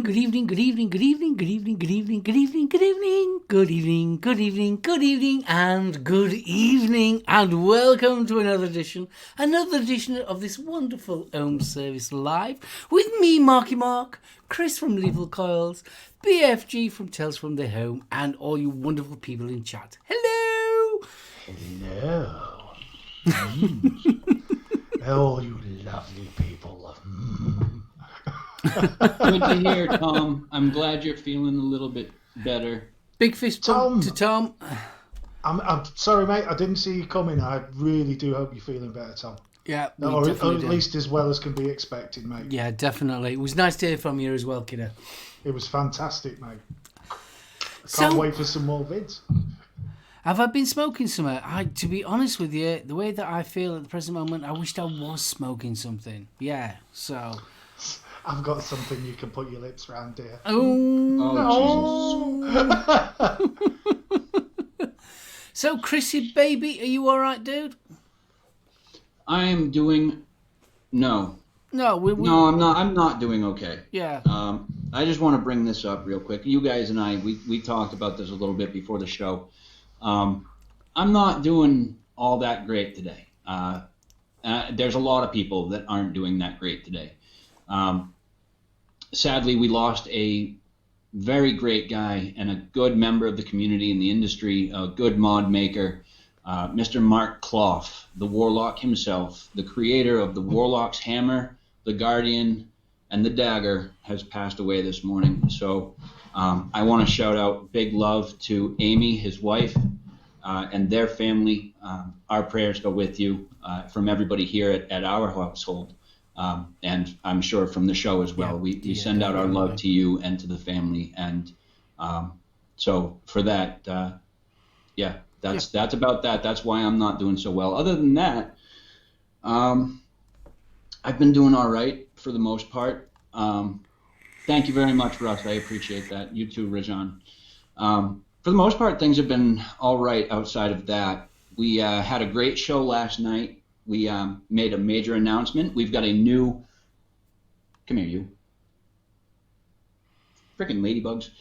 good evening, good evening, good evening, good evening, good evening, good evening, good evening, good evening, good evening, good evening, and good evening, and welcome to another edition of this wonderful Ohm Service Live with me, Marky Mark, Chris from Lethal Coils, BFG from Tales from the Home, and all you wonderful people in chat. Hello! Hello. Oh, you lovely people. Good to hear, Tom. I'm glad you're feeling a little bit better. Big fist bump to Tom. I'm sorry, mate. I didn't see you coming. I really do hope you're feeling better, Tom. Yeah, or at least as well as can be expected, mate. Yeah, definitely. It was nice to hear from you as well, kiddo. It was fantastic, mate. Can't wait for some more vids. Have I been smoking something? To be honest with you, the way that I feel at the present moment, I wished I was smoking something. Yeah, so... I've got something you can put your lips around, dear. Oh, Jesus. So, Chrissy, baby, are you all right, dude? I am doing... No, I'm not. I'm not doing okay. Yeah. I just want to bring this up real quick. You guys and I, we talked about this a little bit before the show. I'm not doing all that great today. There's a lot of people that aren't doing that great today. Sadly, we lost a very great guy and a good member of the community and the industry, a good mod maker, Mr. Mark Clough, the Warlock himself, the creator of the Warlock's Hammer, the Guardian, and the Dagger, has passed away this morning. So I want to shout out big love to Amy, his wife, and their family. Our prayers go with you from everybody here at our household. And I'm sure from the show as well. We send out our love to you and to the family. And so for that, that's about that. That's why I'm not doing so well. Other than that, I've been doing all right for the most part. Thank you very much, Russ. I appreciate that. You too, Rajan. For the most part, things have been all right outside of that. We had a great show last night. We made a major announcement. We've got a new... Come here, you. Freaking ladybugs.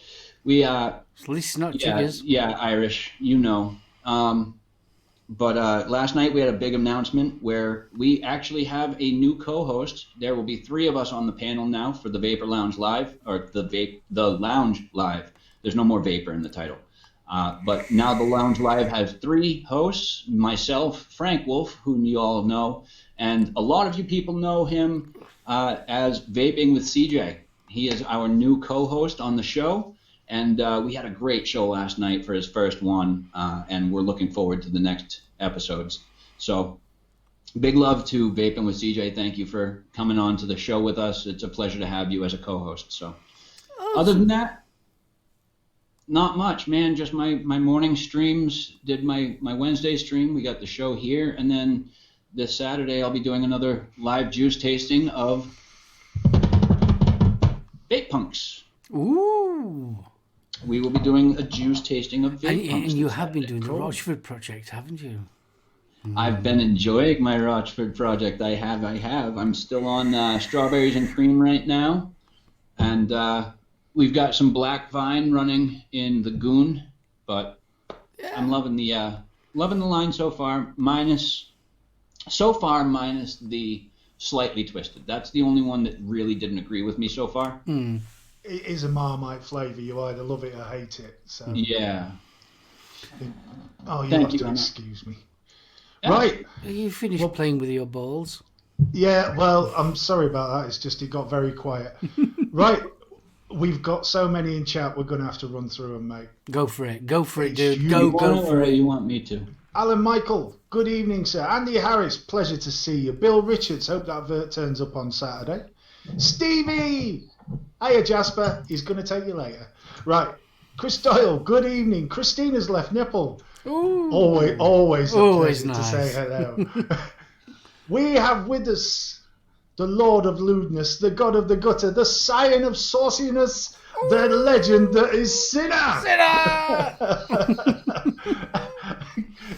We... At least it's not chiggers. Yeah, Irish. You know. But last night we had a big announcement where we actually have a new co-host. There will be 3 of us on the panel now for the Vapor Lounge Live, or the Lounge Live. There's no more Vapor in the title. But now the Lounge Live has 3 hosts, myself, Frank Wolf, whom you all know, and a lot of you people know him as Vaping with CJ. He is our new co-host on the show, and we had a great show last night for his first one, and we're looking forward to the next episodes. So big love to Vaping with CJ. Thank you for coming on to the show with us. It's a pleasure to have you as a co-host. So other than that, not much, man. Just my morning streams, did my Wednesday stream. We got the show here. And then this Saturday, I'll be doing another live juice tasting of Vape Punks. Ooh. We will be doing a juice tasting of Vape Punks. And you have been doing the Rochford project, haven't you? I've been enjoying my Rochford project. I have. I'm still on strawberries and cream right now. And... we've got some black vine running in the Goon, but I'm loving the line so far. Minus the slightly twisted. That's the only one that really didn't agree with me so far. It is a Marmite flavour. You either love it or hate it. So yeah. Oh, you have to excuse me. Yeah. Right. You finished playing with your balls? Yeah. Well, I'm sorry about that. It's just it got very quiet. Right. We've got so many in chat, we're going to have to run through them, mate. Go for it, dude. Go for it. You want me to? Alan Michael, good evening, sir. Andy Harris, pleasure to see you. Bill Richards, hope that vert turns up on Saturday. Stevie! Hiya, Jasper. He's going to take you later. Right. Chris Doyle, good evening. Christina's left nipple. Ooh. Always nice to say hello. We have with us the Lord of Lewdness, the God of the Gutter, the Scion of Sauciness, the legend that is Sinner!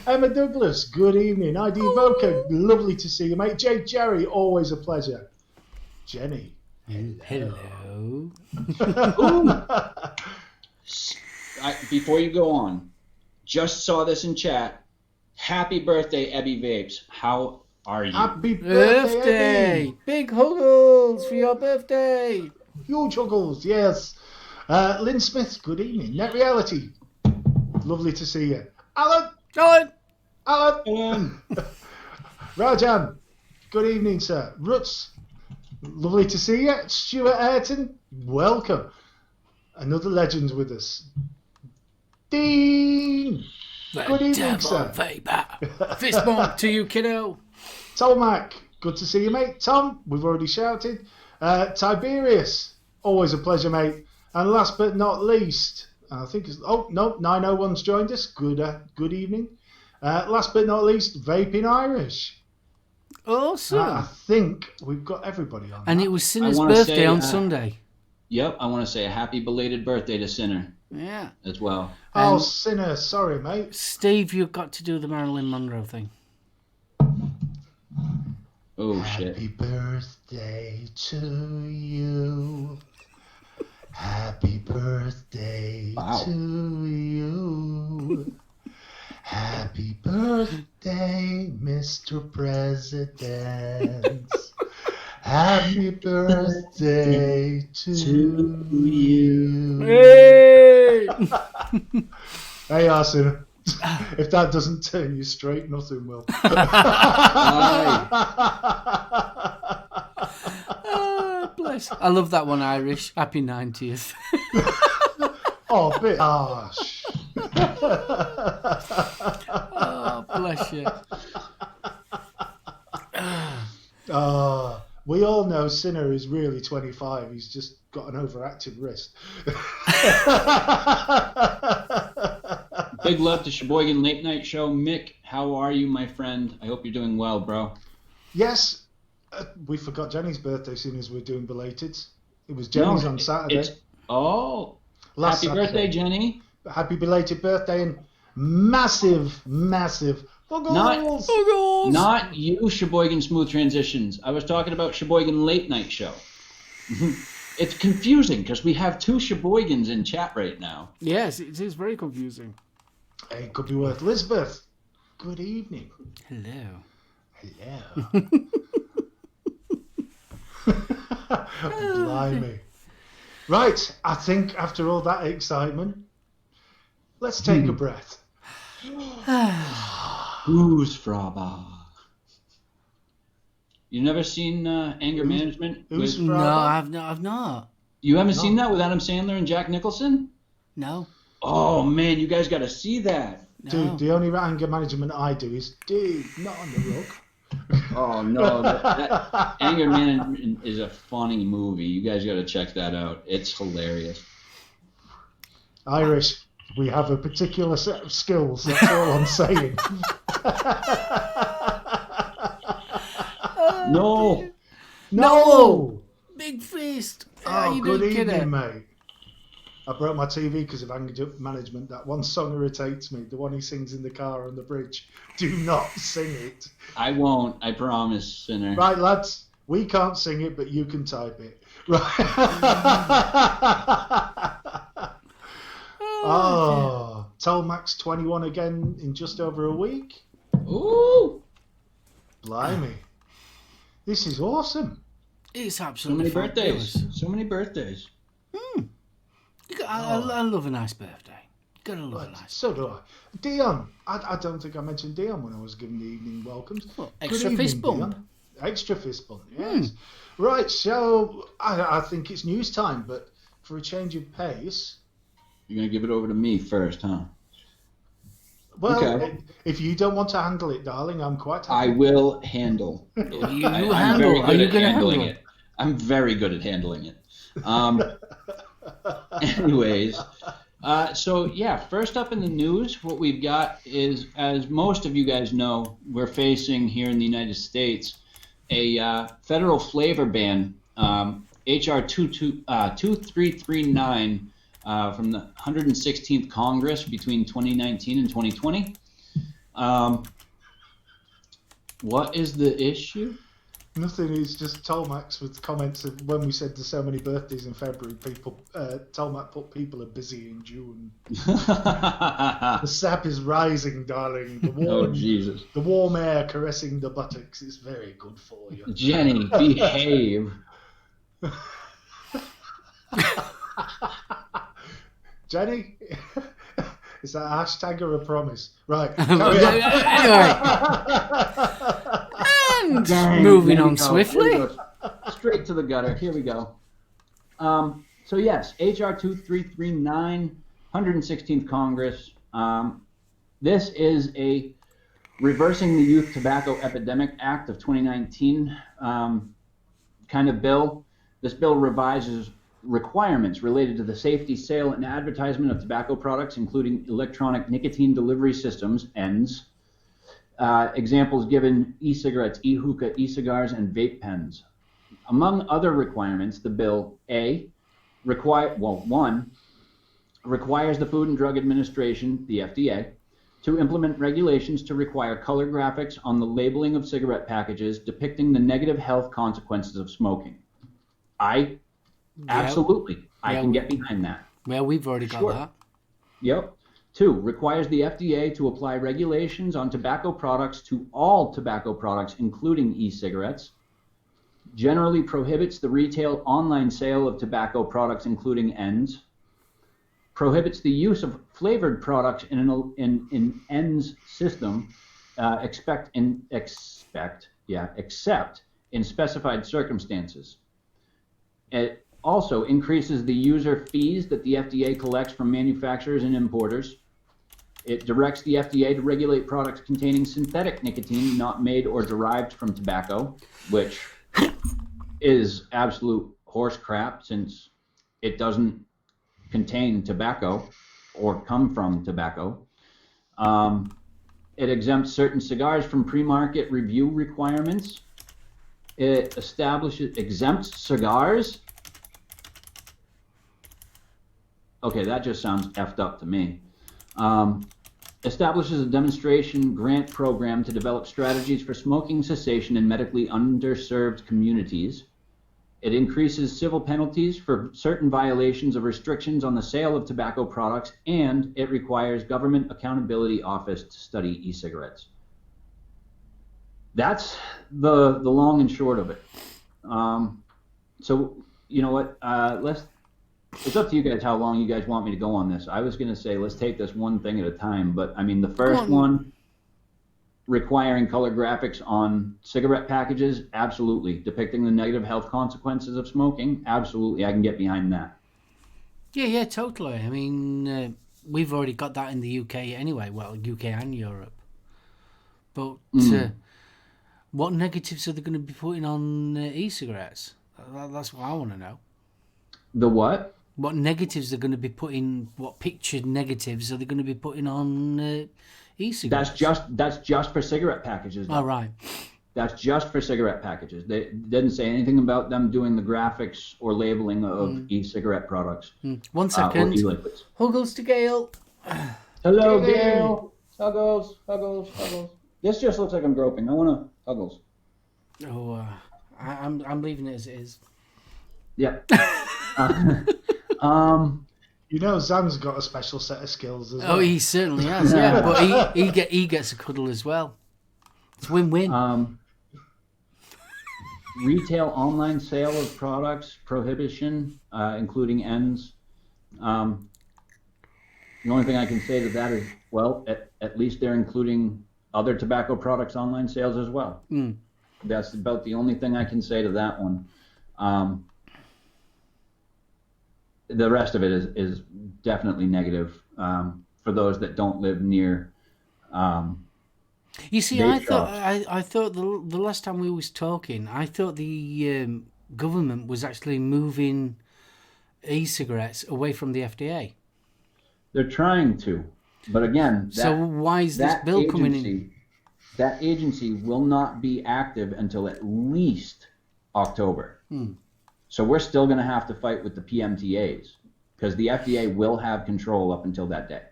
Emma Douglas, good evening. ID Voca, lovely to see you, mate. Jake Jerry, always a pleasure. Jenny, Hello. Before you go on, just saw this in chat. Happy birthday, Ebby Vapes. How are you? Happy birthday, Eddie. Big huggles for your birthday. Huge huggles, yes. Lynn Smith, good evening. Net Reality, lovely to see you. Alan. Rajan, good evening, sir. Roots, lovely to see you. Stuart Ayrton, welcome. Another legend with us. Dean, good evening, sir. Vapor. Fist bump to you, kiddo. Tomac, good to see you, mate. Tom, we've already shouted. Tiberius, always a pleasure, mate. And last but not least, I think it's 901's joined us. Good evening. Last but not least, Vaping Irish. Awesome. I think we've got everybody on. And that. it was Sinner's birthday on Sunday. Yep, I want to say a happy belated birthday to Sinner. Yeah. As well. Oh, Sinner, sorry, mate. Steve, you've got to do the Marilyn Monroe thing. Oh, shit. Happy birthday to you. Happy birthday to you. Happy birthday, Mr. President. Happy birthday to you. Hey! Hey, Arsene. If that doesn't turn you straight, nothing will. Oh, bless. I love that one, Irish. Happy 90th. Oh, a bit harsh. Oh, bless you. We all know Sinner is really 25. He's just got an overactive wrist. Big love to Sheboygan Late Night Show. Mick, how are you, my friend? I hope you're doing well, bro. Yes, we forgot Jenny's birthday soon as we're doing belated. It was Jenny's on Saturday. Happy birthday, Jenny. Happy belated birthday and massive huggles. Not you, Sheboygan Smooth Transitions. I was talking about Sheboygan Late Night Show. It's confusing because we have two Sheboygans in chat right now. Yes, it is very confusing. Hey, could be worth Elizabeth. Good evening. Hello. Blimey. Right, I think after all that excitement, let's take a breath. Who's Fraba? You never seen Anger Management? No, I've not. You haven't seen that with Adam Sandler and Jack Nicholson? No. Oh, man, you guys got to see that. No. Dude, the only anger management I do is, not on the rug. Oh, no. That Anger Management is a funny movie. You guys got to check that out. It's hilarious. Irish, we have a particular set of skills. That's all I'm saying. No! Big fist. Oh, good evening, mate. I broke my TV because of anger management. That one song irritates me. The one he sings in the car on the bridge. Do not sing it. I won't. I promise, Sinner. Right, lads. We can't sing it, but you can type it. Right. Telmax 21 again in just over a week. Ooh. Blimey. This is awesome. It's absolutely So many birthdays. I love a nice birthday. Gotta love a nice. So do I. Dion. I don't think I mentioned Dion when I was giving the evening welcomes. Well, extra fist bump. Dion. Extra fist bump, yes. Right, so I think it's news time, but for a change of pace... You're going to give it over to me first, huh? Well, okay. If you don't want to handle it, darling, I'm quite happy. I will handle it. I'm very good at handling it. I'm very good at handling it. Anyways, first up in the news, what we've got is, as most of you guys know, we're facing here in the United States a federal flavor ban, H.R. 2339 from the 116th Congress between 2019 and 2020. What is the issue? Nothing. It's just Tolmax with comments of when we said there's so many birthdays in February. Tolmac put people are busy in June. The sap is rising, darling. Jesus! The warm air caressing the buttocks is very good for you. Jenny, behave. Jenny, is that a hashtag or a promise? Right. Anyway. And moving on swiftly. Straight to the gutter. Here we go. So yes, HR 2339, 116th Congress. This is a Reversing the Youth Tobacco Epidemic Act of 2019 kind of bill. This bill revises requirements related to the safety, sale, and advertisement of tobacco products, including electronic nicotine delivery systems, ENDS. Examples given: e-cigarettes, e-hookah, e-cigars, and vape pens. Among other requirements, the bill requires the Food and Drug Administration, the FDA, to implement regulations to require color graphics on the labeling of cigarette packages depicting the negative health consequences of smoking. Absolutely, I can get behind that. Well, we've already got that. Yep. 2, requires the FDA to apply regulations on tobacco products to all tobacco products, including e-cigarettes. Generally prohibits the retail online sale of tobacco products, including ENDS. Prohibits the use of flavored products in ENDS system, except in specified circumstances. It also increases the user fees that the FDA collects from manufacturers and importers. It directs the FDA to regulate products containing synthetic nicotine not made or derived from tobacco, which is absolute horse crap since it doesn't contain tobacco or come from tobacco. It exempts certain cigars from pre-market review requirements. It exempts cigars. Okay, that just sounds effed up to me. Establishes a demonstration grant program to develop strategies for smoking cessation in medically underserved communities. It increases civil penalties for certain violations of restrictions on the sale of tobacco products, and it requires Government Accountability Office to study e-cigarettes. That's the long and short of it. So you know what? It's up to you guys how long you guys want me to go on this. I was going to say let's take this one thing at a time, but I mean the first one, requiring color graphics on cigarette packages, absolutely. Depicting the negative health consequences of smoking, absolutely. I can get behind that. Yeah, totally. I mean, we've already got that in the UK anyway. Well, UK and Europe. But what negatives are they going to be putting on e-cigarettes? That's what I want to know. The what? What negatives they're going to be putting? What pictured negatives are they going to be putting on e-cigarettes? That's just for cigarette packages. All right. That's just for cigarette packages. They didn't say anything about them doing the graphics or labeling of e-cigarette products. 1 second. Or e-liquids. Huggles to Gail. Hello, Gail. Huggles. This just looks like I'm groping. I want to Huggles. Oh, I'm leaving it as it is. Yep. You know, Zan's got a special set of skills as well. Oh, he certainly has, yeah. But he gets a cuddle as well. It's win-win. Retail online sale of products, prohibition, including ENDS. The only thing I can say to that is, well, at least they're including other tobacco products online sales as well. That's about the only thing I can say to that one. The rest of it is definitely negative for those that don't live near. You see, I thought the last time we was talking, I thought the government was actually moving e-cigarettes away from the FDA. They're trying to, but again, so why is this bill coming in? That agency will not be active until at least October. So we're still going to have to fight with the PMTAs because the FDA will have control up until that day.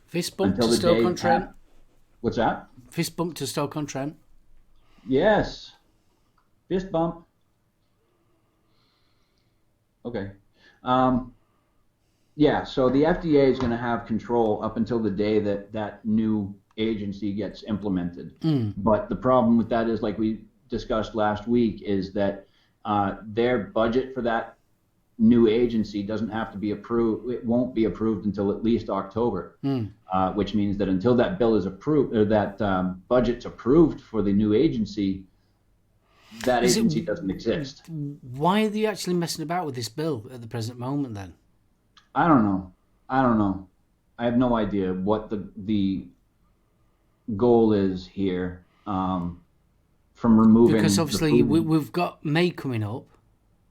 Fist bump to Stoke-on-Trent. What's that? Fist bump to Stoke-on-Trent. Yes. Fist bump. Okay. Yeah, so the FDA is going to have control up until the day that that new agency gets implemented. But the problem with that is, like we discussed last week, is that their budget for that new agency doesn't have to be approved. It won't be approved until at least October, which means that until that bill is approved, or that budget's approved for the new agency, that agency doesn't exist. Why are they actually messing about with this bill at the present moment then? I don't know. I have no idea what the goal is here, from removing. Because obviously we've got May coming up.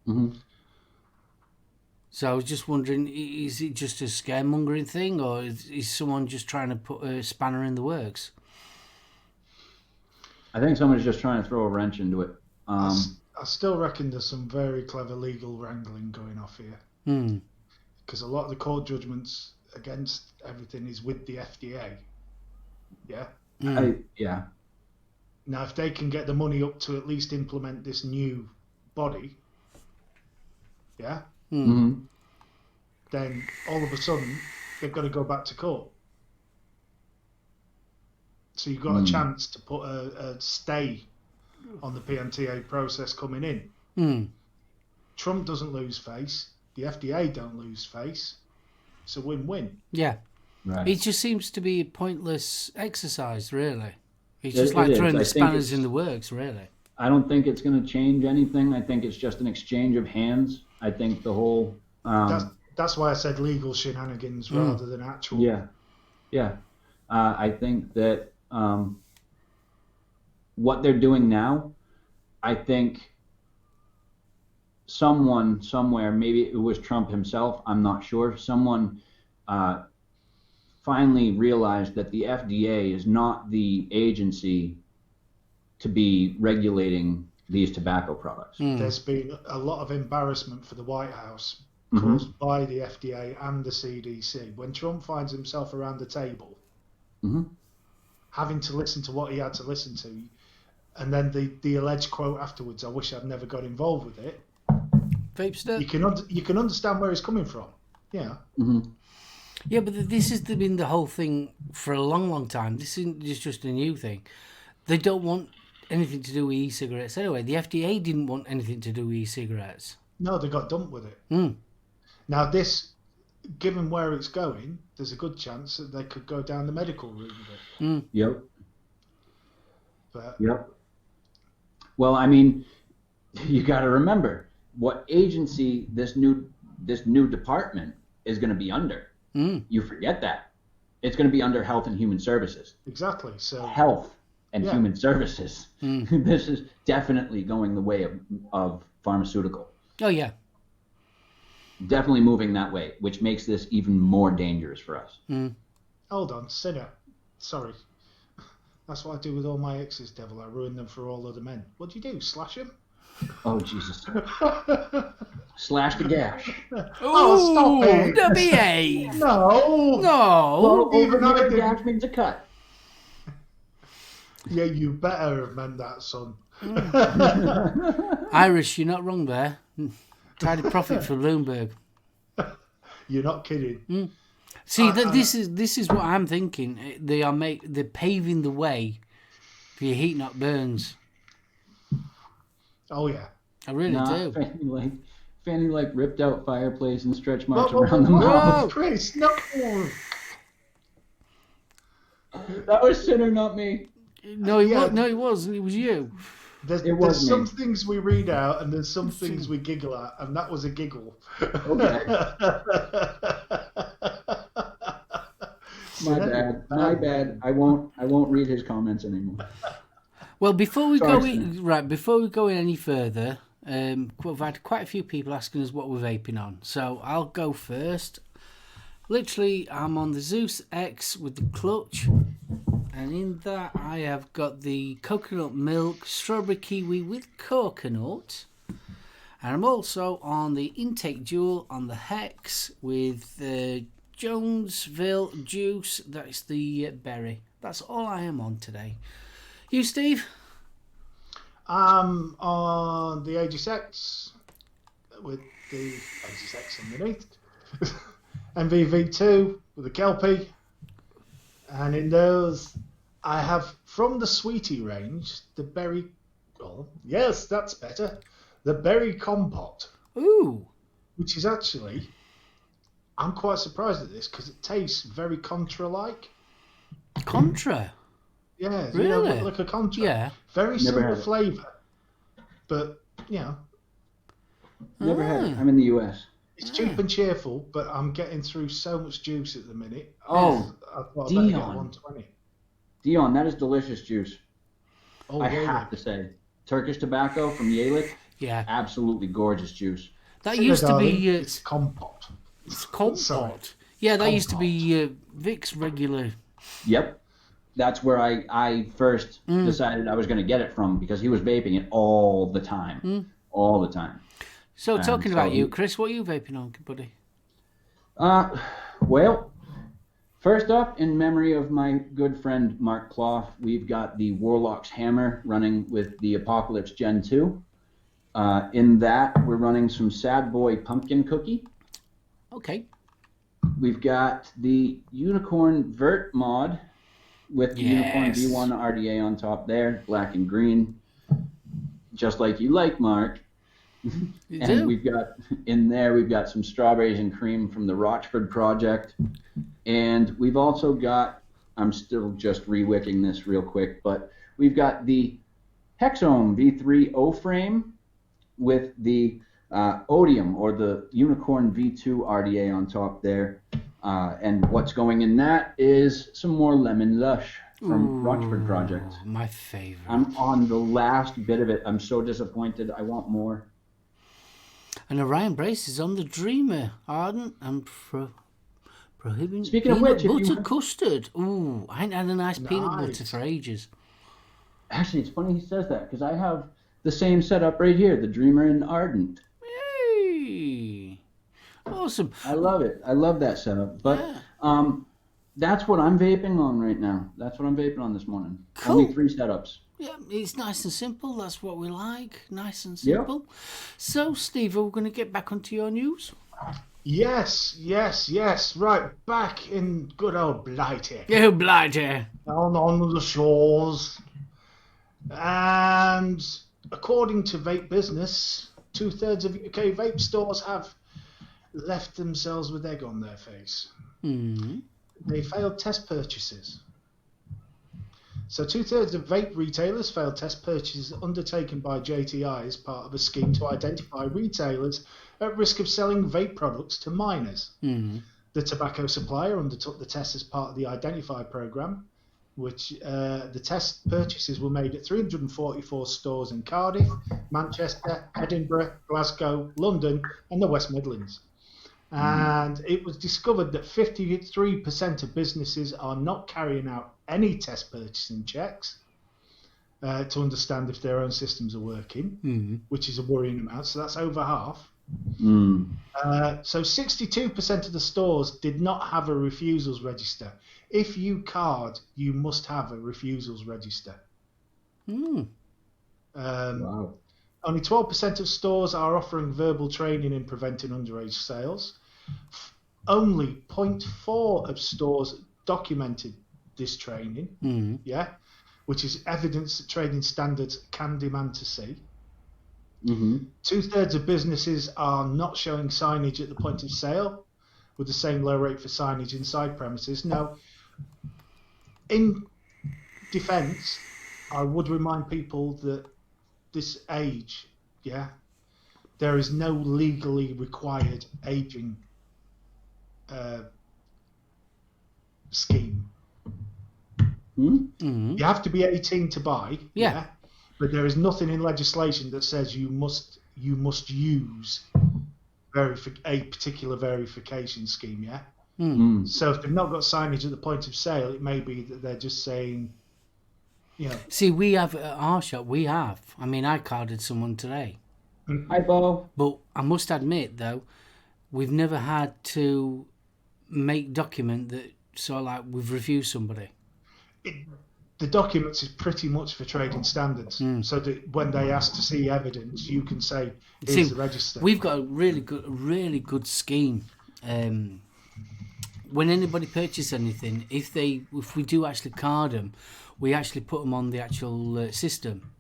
Mm-hmm. So I was just wondering, is it just a scaremongering thing, or is someone just trying to put a spanner in the works? I think someone's just trying to throw a wrench into it. I still reckon there's some very clever legal wrangling going off here. Because a lot of the court judgments against everything is with the FDA. Yeah? Yeah. Now, if they can get the money up to at least implement this new body, yeah? Mm-hmm. Then all of a sudden, they've got to go back to court. So you've got a chance to put a stay on the PMTA process coming in. Trump doesn't lose face. The FDA don't lose face. It's a win-win. Yeah. Right. It just seems to be a pointless exercise, really. It's just like throwing the spanners in the works, really. I don't think it's going to change anything. I think it's just an exchange of hands. I think the whole... That's why I said legal shenanigans rather than actual... Yeah. I think that what they're doing now, I think someone somewhere, maybe it was Trump himself, I'm not sure, someone finally realized that the FDA is not the agency to be regulating these tobacco products. There's been a lot of embarrassment for the White House caused by the FDA and the CDC. When Trump finds himself around the table, having to listen to what he had to listen to, and then the alleged quote afterwards, "I wish I'd never got involved with it." Vapester. You can understand where he's coming from. Yeah. Yeah, but this has been the whole thing for a long, long time. This isn't just a new thing. They don't want anything to do with e-cigarettes anyway. The FDA didn't want anything to do with e-cigarettes. No, they got dumped with it. Now this, given where it's going, there's a good chance that they could go down the medical route with it. Yep. But, Yep. Well, I mean, you got to remember what agency this new department is going to be under. You forget that. It's going to be under Health and Human Services. Exactly. So Health and Human Services. This is definitely going the way of pharmaceutical. Oh, yeah. Definitely moving that way, which makes this even more dangerous for us. Hold on, sinner. Sorry. That's what I do with all my exes, devil. I ruin them for all other men. What do you do? Slash them? Oh, Jesus. Slash the gash. Oh, stop it. Don't behave. No. No. Well, even over I here, didn't. gash means a cut. Yeah, you better have meant that, son. Irish, you're not wrong there. Tidy profit for Bloomberg. You're not kidding. See, this is what I'm thinking. They're paving the way for your heat not burns. Oh, yeah. I really do. Fanny like ripped out fireplace and stretch marks around the mouth. Chris, no. That was Sinner, not me. No, it wasn't. It was you. There's some things we read out and there's some things we giggle at, and that was a giggle. Okay. My bad. I won't read his comments anymore. Well, before we go in any further, we've had quite a few people asking us what we're vaping on. So I'll go first. Literally, I'm on the Zeus X with the clutch. And in that, I have got the coconut milk strawberry kiwi with coconut. And I'm also on the intake jewel on the Hex with the Jonesville juice. That's the berry. That's all I am on today. You, Steve? I'm on the Aegis X with the Aegis X underneath. MVV2 with the Kelpie. And in those, I have from the Sweetie range, the Berry... Oh, yes, that's better. The Berry Compote. Ooh. Which is actually... I'm quite surprised at this because it tastes very Contra-like. Contra? Yeah, Really? you know, like a Contra. Yeah. Very Never similar had it. flavour. But, you know, Never had it. I'm in the US. it's cheap and cheerful, but I'm getting through so much juice at the minute. Oh, I thought I'd better get Dion. 120. Dion, that is delicious juice. Oh, I really? have to say. Turkish tobacco from Yalik, Yeah. absolutely gorgeous juice. That Sugar, used to darling, be... it's compote. It's compote. Sorry. Yeah, that used to be Vic's regular... Yep. That's where I first decided I was going to get it from because he was vaping it all the time. All the time. So, talking about so you, Chris, what are you vaping on, buddy? Well, first up, in memory of my good friend Mark Clough, we've got the Warlock's Hammer running with the Apocalypse Gen 2. In that, we're running some Sad Boy Pumpkin Cookie. Okay. We've got the Unicorn Vert mod with the Unicorn V1 RDA on top there, black and green, just like you like, Mark. And we've got some strawberries and cream from the Rochford project. And we've also got, I'm still just re-wicking this real quick, but we've got the Hexohm V3 O-frame with the Odium or the Unicorn V2 RDA on top there. And what's going in that is some more Lemon Lush from Rochford Project. My favorite. I'm on the last bit of it. I'm so disappointed. I want more. And Orion Brace is on the Dreamer, Ardent and prohibiting Speaking of peanut which, if butter you- custard. Ooh, I ain't had a nice peanut butter Nice. for ages. Actually, it's funny he says that because I have the same setup right here, the Dreamer and Ardent. Yay! Awesome. I love it. I love that setup. But that's what I'm vaping on right now. That's what I'm vaping on this morning. Cool. Only 3 setups. Yeah, it's nice and simple. That's what we like. Nice and Yep. simple. So, Steve, we're going to get back onto your news. Yes. Right, back in good old Blighty. Yeah, Blighter. Down on the shores. And according to Vape Business, 2/3 of UK vape stores have left themselves with egg on their face. Mm-hmm. They failed test purchases. So 2/3 of vape retailers failed test purchases undertaken by JTI as part of a scheme to identify retailers at risk of selling vape products to minors. Mm-hmm. The tobacco supplier undertook the test as part of the Identify programme, which the test purchases were made at 344 stores in Cardiff, Manchester, Edinburgh, Glasgow, London and the West Midlands. And it was discovered that 53% of businesses are not carrying out any test purchasing checks to understand if their own systems are working, which is a worrying amount. So that's over half. So 62% of the stores did not have a refusals register. If you card, you must have a refusals register. Wow. Only 12% of stores are offering verbal training in preventing underage sales. Only 0.4 of stores documented this training, which is evidence that trading standards can demand to see. 2/3 of businesses are not showing signage at the point of sale with the same low rate for signage inside premises. Now, in defence, I would remind people that this age, there is no legally required aging scheme. You have to be 18 to buy, but there is nothing in legislation that says you must use a particular verification scheme. So if they've not got signage at the point of sale, it may be that they're just saying, See, we have at our shop. I mean, I carded someone today. Hi, Bo. But I must admit, though, we've never had to make document that we've refused somebody. the documents is pretty much for trading standards, so that when they ask to see evidence, you can say, "Here's the register." We've got a really good scheme. When anybody purchases anything, if we do actually card them, we actually put them on the actual system.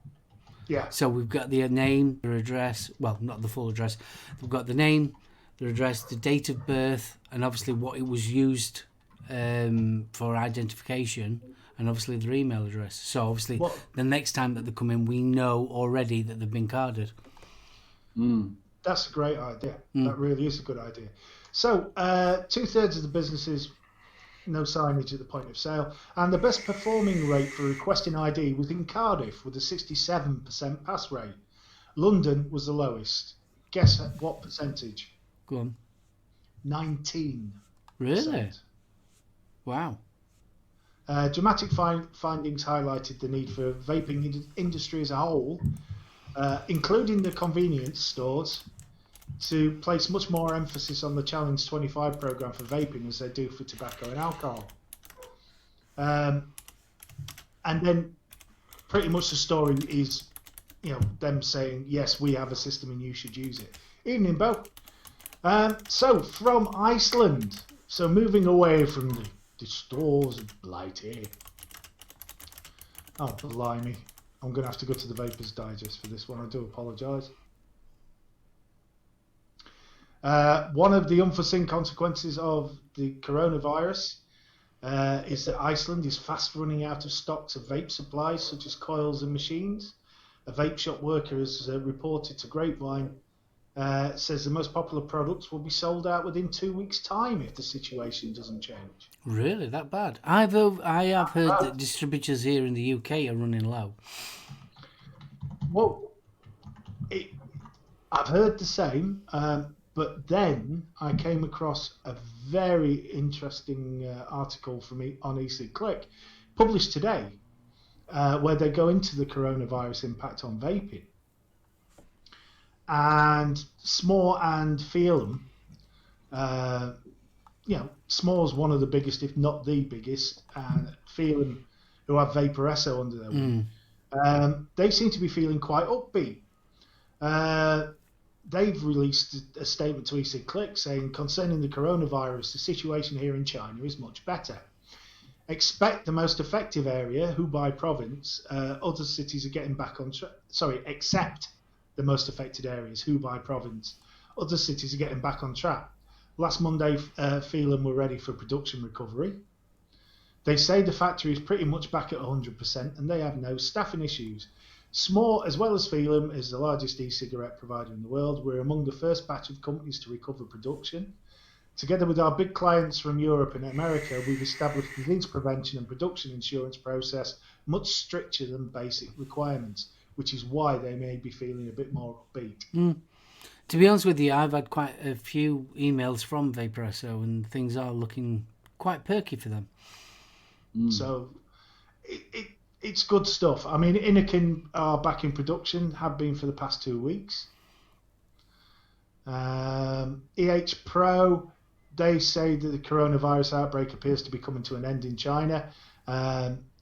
Yeah. So we've got their name, their address. Well, not the full address. We've got the name, their address, the date of birth, and obviously what it was used for identification, and obviously their email address. So obviously the next time that they come in, we know already that they've been carded. That's a great idea. That really is a good idea. So 2/3 of the businesses, no signage at the point of sale, and the best performing rate for requesting ID was in Cardiff with a 67% pass rate. London was the lowest. Guess what percentage? Go on. 19%. Really? Wow. Dramatic findings highlighted the need for vaping industry as a whole, including the convenience stores, to place much more emphasis on the Challenge 25 program for vaping as they do for tobacco and alcohol. And then pretty much the story is, them saying, yes, we have a system and you should use it. Evening, Bo. So from Iceland, so moving away from the stores of Blighty. Oh, blimey. I'm going to have to go to the Vapors Digest for this one. I do apologise. One of the unforeseen consequences of the coronavirus is that Iceland is fast running out of stocks of vape supplies, such as coils and machines. A vape shop worker has reported to Grapevine, says the most popular products will be sold out within 2 weeks' time if the situation doesn't change. Really? That bad? I have heard that distributors here in the UK are running low. Well, I've heard the same. But then I came across a very interesting article from on EC-Click, published today, where they go into the coronavirus impact on vaping. And Small and Feelum, Small's one of the biggest, if not the biggest, and Feelum, who have Vaporesso under their wing, they seem to be feeling quite upbeat. They've released a statement to EC-Click saying, concerning the coronavirus, the situation here in China is much better. Expect the most effective area, Hubei province, other cities are getting back on track. Except the most affected areas, Hubei province, other cities are getting back on track. Last Monday, Feelum were ready for production recovery. They say the factory is pretty much back at 100% and they have no staffing issues. Small, as well as Feelum, is the largest e-cigarette provider in the world. We're among the first batch of companies to recover production. Together with our big clients from Europe and America, we've established disease prevention and production insurance process much stricter than basic requirements, which is why they may be feeling a bit more upbeat. To be honest with you, I've had quite a few emails from Vaporesso and things are looking quite perky for them. So it's good stuff. I mean, Innokin are back in production, have been for the past 2 weeks. Pro, they say that the coronavirus outbreak appears to be coming to an end in China.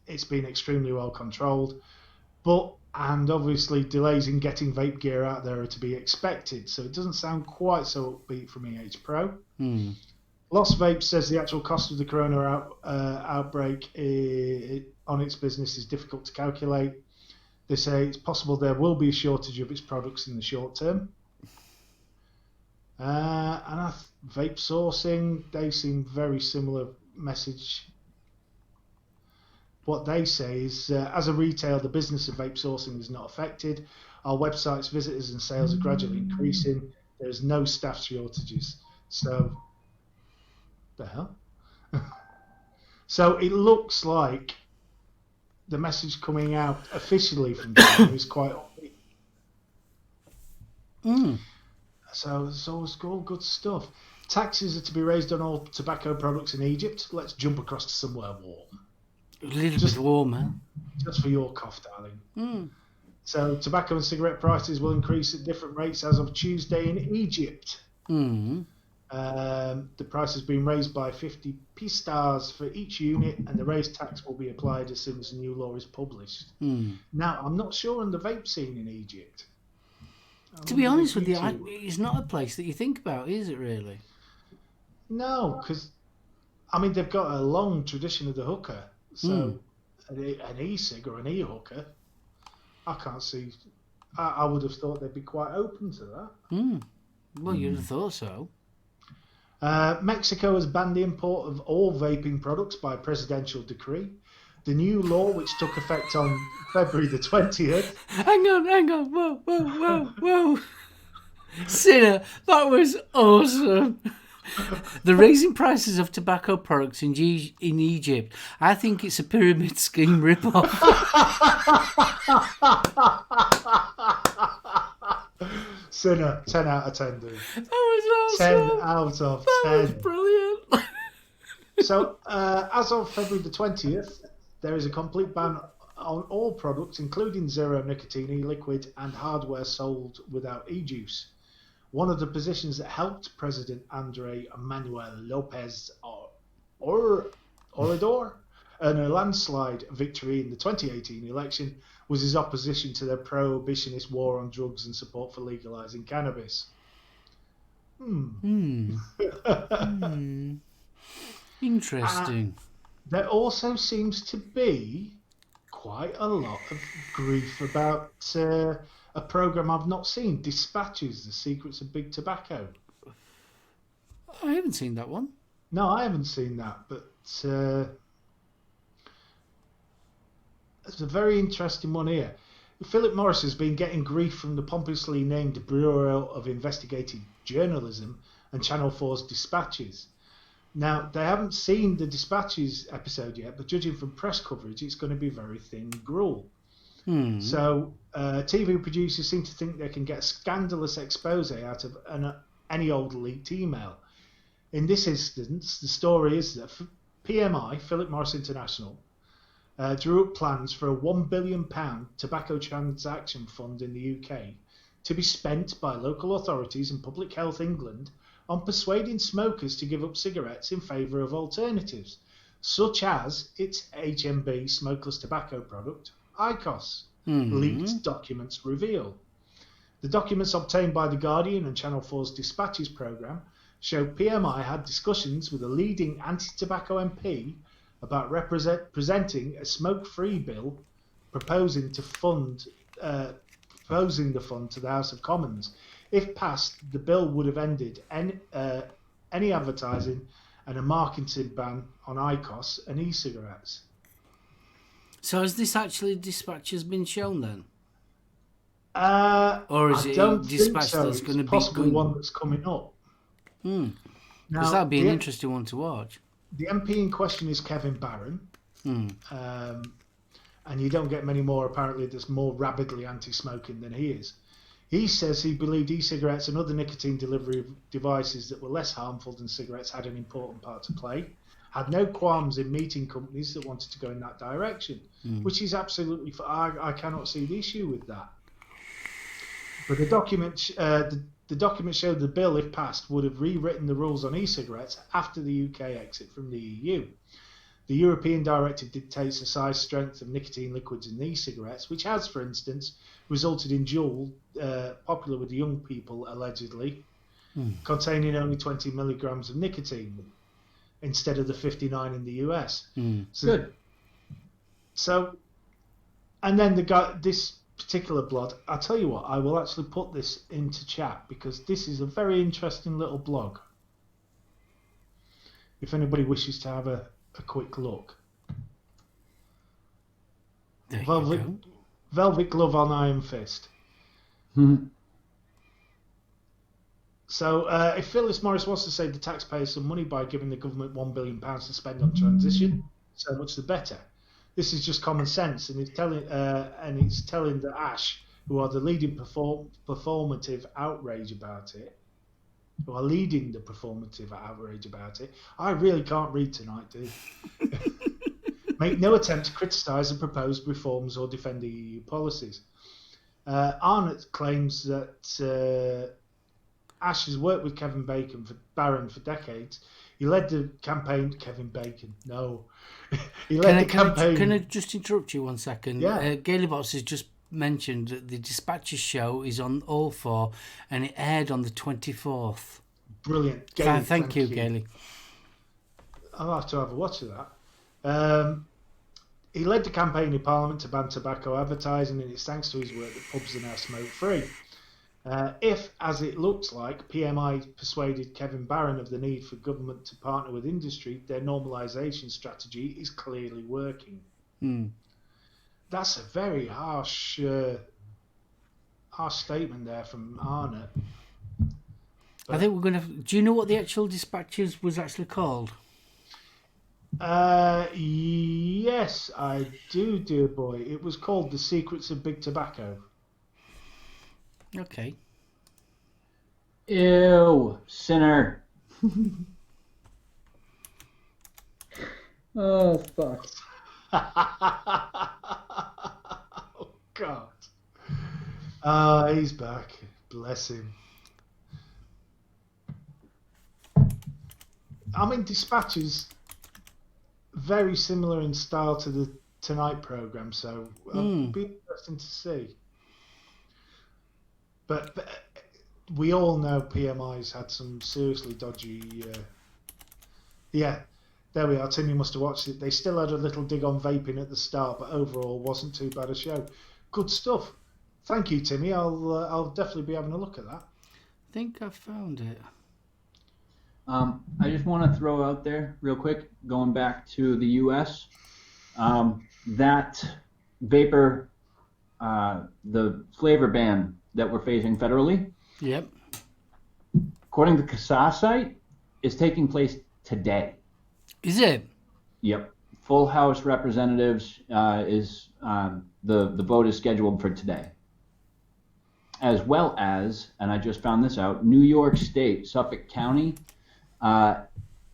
It's been extremely well controlled, and obviously delays in getting vape gear out there are to be expected. So it doesn't sound quite so upbeat from Pro. Lost Vape says the actual cost of the corona outbreak on its business is difficult to calculate. They say it's possible there will be a shortage of its products in the short term. Vape sourcing, they seem very similar message. What they say is, as a retailer, the business of vape sourcing is not affected. Our website's visitors and sales are gradually increasing. There's no staff shortages. So, the hell? So it looks like the message coming out officially from China is quite upbeat. So it's always all good stuff. Taxes are to be raised on all tobacco products in Egypt. Let's jump across to somewhere warm. A little bit warmer. Just for your cough, darling. So tobacco and cigarette prices will increase at different rates as of Tuesday in Egypt. The price has been raised by 50 pistars for each unit, and the raised tax will be applied as soon as the new law is published. Now, I'm not sure on the vape scene in Egypt. To be honest with you, it's not a place that you think about, is it really? No, because, I mean, they've got a long tradition of the hookah. So an e-cig or an e-hooker, I can't see. I would have thought they'd be quite open to that. Well, you'd have thought so. Mexico has banned the import of all vaping products by presidential decree. The new law, which took effect on February the 20th. Hang on. Whoa. Sinner, that was awesome. The raising prices of tobacco products in Egypt, I think it's a pyramid scheme rip-off. Sinner, 10 out of 10, dude. That was awesome. 10 out of 10. That was brilliant. So, as of February the 20th, there is a complete ban on all products, including zero nicotine e-liquid and hardware sold without e-juice. One of the positions that helped President Andrés Manuel López Obrador earn a landslide victory in the 2018 election was his opposition to their prohibitionist war on drugs and support for legalizing cannabis. Interesting. There also seems to be quite a lot of grief about a program I've not seen, Dispatches, The Secrets of Big Tobacco. I haven't seen that one. No, I haven't seen that, but it's a very interesting one here. Philip Morris has been getting grief from the pompously named Bureau of Investigative Journalism and Channel 4's Dispatches. Now, they haven't seen the Dispatches episode yet, but judging from press coverage, it's going to be very thin gruel. So, TV producers seem to think they can get a scandalous expose out of any old leaked email. In this instance, the story is that PMI, Philip Morris International, drew up plans for a £1 billion tobacco transaction fund in the UK to be spent by local authorities and Public Health England on persuading smokers to give up cigarettes in favour of alternatives, such as its HMB smokeless tobacco product, IQOS, leaked documents reveal. The documents obtained by The Guardian and Channel 4's Dispatches programme show PMI had discussions with a leading anti-tobacco MP about presenting a smoke-free bill proposing the fund to the House of Commons. If passed, the bill would have ended any advertising and a marketing ban on IQOS and e-cigarettes. So has this actually Dispatches been shown then? Or is it Dispatch that's going to be possibly one that's coming up? Because that'd be an interesting one to watch. The MP in question is Kevin Barron, and you don't get many more apparently that's more rabidly anti-smoking than he is. He says he believed e-cigarettes and other nicotine delivery devices that were less harmful than cigarettes had an important part to play, had no qualms in meeting companies that wanted to go in that direction, which is absolutely, I cannot see the issue with that. But the document showed the bill, if passed, would have rewritten the rules on e-cigarettes after the UK exit from the EU. The European directive dictates the size strength of nicotine liquids in e-cigarettes, which has, for instance, resulted in Juul, popular with young people allegedly, containing only 20 milligrams of nicotine instead of the 59 in the US. Good. So, and then this particular blog, I'll tell you what, I will actually put this into chat because this is a very interesting little blog. If anybody wishes to have a quick look. Velvet Glove on Iron Fist. So if Phyllis Morris wants to save the taxpayers some money by giving the government £1 billion to spend on transition, so much the better. This is just common sense, and it's telling the Ash, who are the leading performative outrage about it, who are leading the performative outrage about it. I really can't read tonight, dude. Make no attempt to criticise the proposed reforms or defend the EU policies. Arnott claims that Ash has worked with Barron for decades. He led the campaign. Kevin Bacon, no. He led the campaign. Can I just interrupt you 1 second? Yeah. Gailey Bots has just mentioned that the Dispatches show is on All 4 and it aired on the 24th. Brilliant. Gailey, thank you, Gailey. I'll have to have a watch of that. He led the campaign in Parliament to ban tobacco advertising, and it's thanks to his work that pubs are now smoke-free. If, as it looks like, PMI persuaded Kevin Barron of the need for government to partner with industry, their normalisation strategy is clearly working. That's a very harsh statement there from Arnott. I think we're going to... Do you know what the actual Dispatches was actually called? Yes, I do, dear boy. It was called The Secrets of Big Tobacco. Okay. Ew, sinner. Oh, fuck. Oh, God. He's back. Bless him. I mean, Dispatches, very similar in style to the Tonight programme, so it'll be interesting to see. But we all know PMI's had some seriously dodgy... yeah, there we are. Timmy must have watched it. They still had a little dig on vaping at the start, but overall wasn't too bad a show. Good stuff. Thank you, Timmy. I'll definitely be having a look at that. I think I found it. I just want to throw out there real quick, going back to the U.S., that vapor, the flavor ban that we're facing federally, Yep. according to the CASA site, is taking place today. Is it? Yep. Full House representatives the vote is scheduled for today. As well as, and I just found this out, New York State, Suffolk County,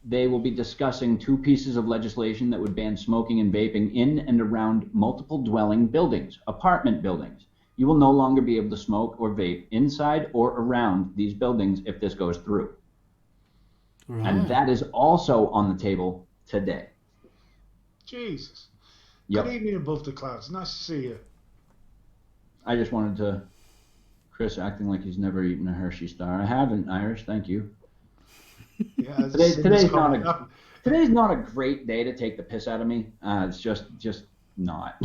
they will be discussing 2 pieces of legislation that would ban smoking and vaping in and around multiple dwelling buildings, apartment buildings. You will no longer be able to smoke or vape inside or around these buildings if this goes through. Right. And that is also on the table today. Jesus. Yep. Good evening above the clouds. Nice to see you. I just wanted to... Chris acting like he's never eaten a Hershey star. I haven't, Irish. Thank you. Yeah, today's not a great day to take the piss out of me. It's just not.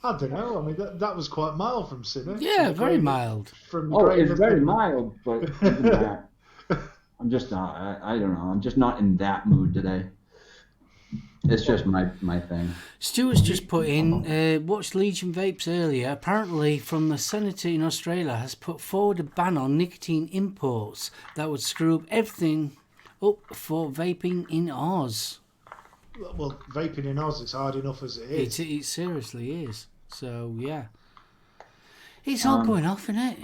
I don't know. I mean, that was quite mild from Sinner. Yeah, very mild. It's very mild, but even that, I'm just not. I don't know. I'm just not in that mood today. It's just my thing. Stuart's just put in, watched Legion Vapes earlier. Apparently, from the Senator in Australia has put forward a ban on nicotine imports that would screw up everything up for vaping in Oz. Well, vaping in Oz is hard enough as it is. It seriously is. So, yeah. It's all going off, isn't it?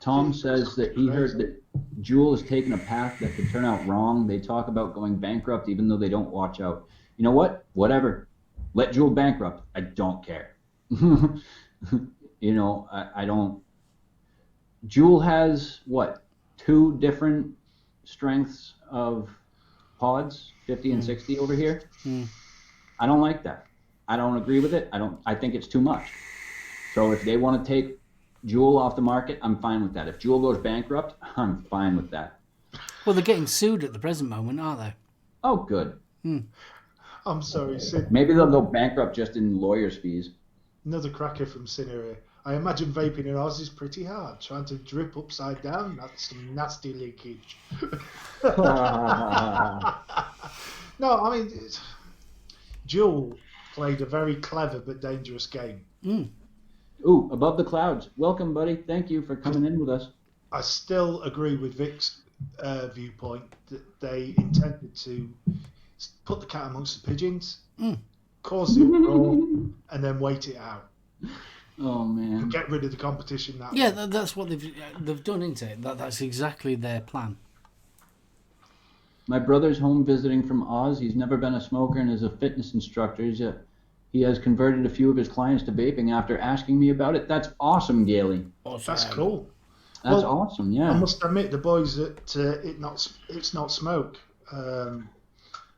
Tom says that he heard that Juul has taken a path that could turn out wrong. They talk about going bankrupt even though they don't watch out. You know what? Whatever. Let Juul bankrupt. I don't care. You know, I don't. Juul has, what, 2 different strengths of pods, 50 and 60 over here? I don't like that. I don't agree with it. I think it's too much. So if they want to take Juul off the market, I'm fine with that. If Juul goes bankrupt, I'm fine with that. Well, they're getting sued at the present moment, aren't they? Oh, good. I'm sorry, Sid. Maybe they'll go bankrupt just in lawyers' fees. Another cracker from Sinner here. I imagine vaping in Oz is pretty hard. Trying to drip upside down, that's some nasty leakage. No, I mean, Juul played a very clever but dangerous game. Ooh, above the clouds. Welcome, buddy. Thank you for coming in with us. I still agree with Vic's viewpoint that they intended to put the cat amongst the pigeons, cause the uproar, and then wait it out. Oh, man. And get rid of the competition that way. Yeah, that's what they've done, isn't it? That's exactly their plan. My brother's home visiting from Oz. He's never been a smoker and is a fitness instructor. He has converted a few of his clients to vaping after asking me about it. That's awesome, Gailey. That's cool. That's Well, awesome. I Yeah. must admit, the boys at It's Not Smoke. Hang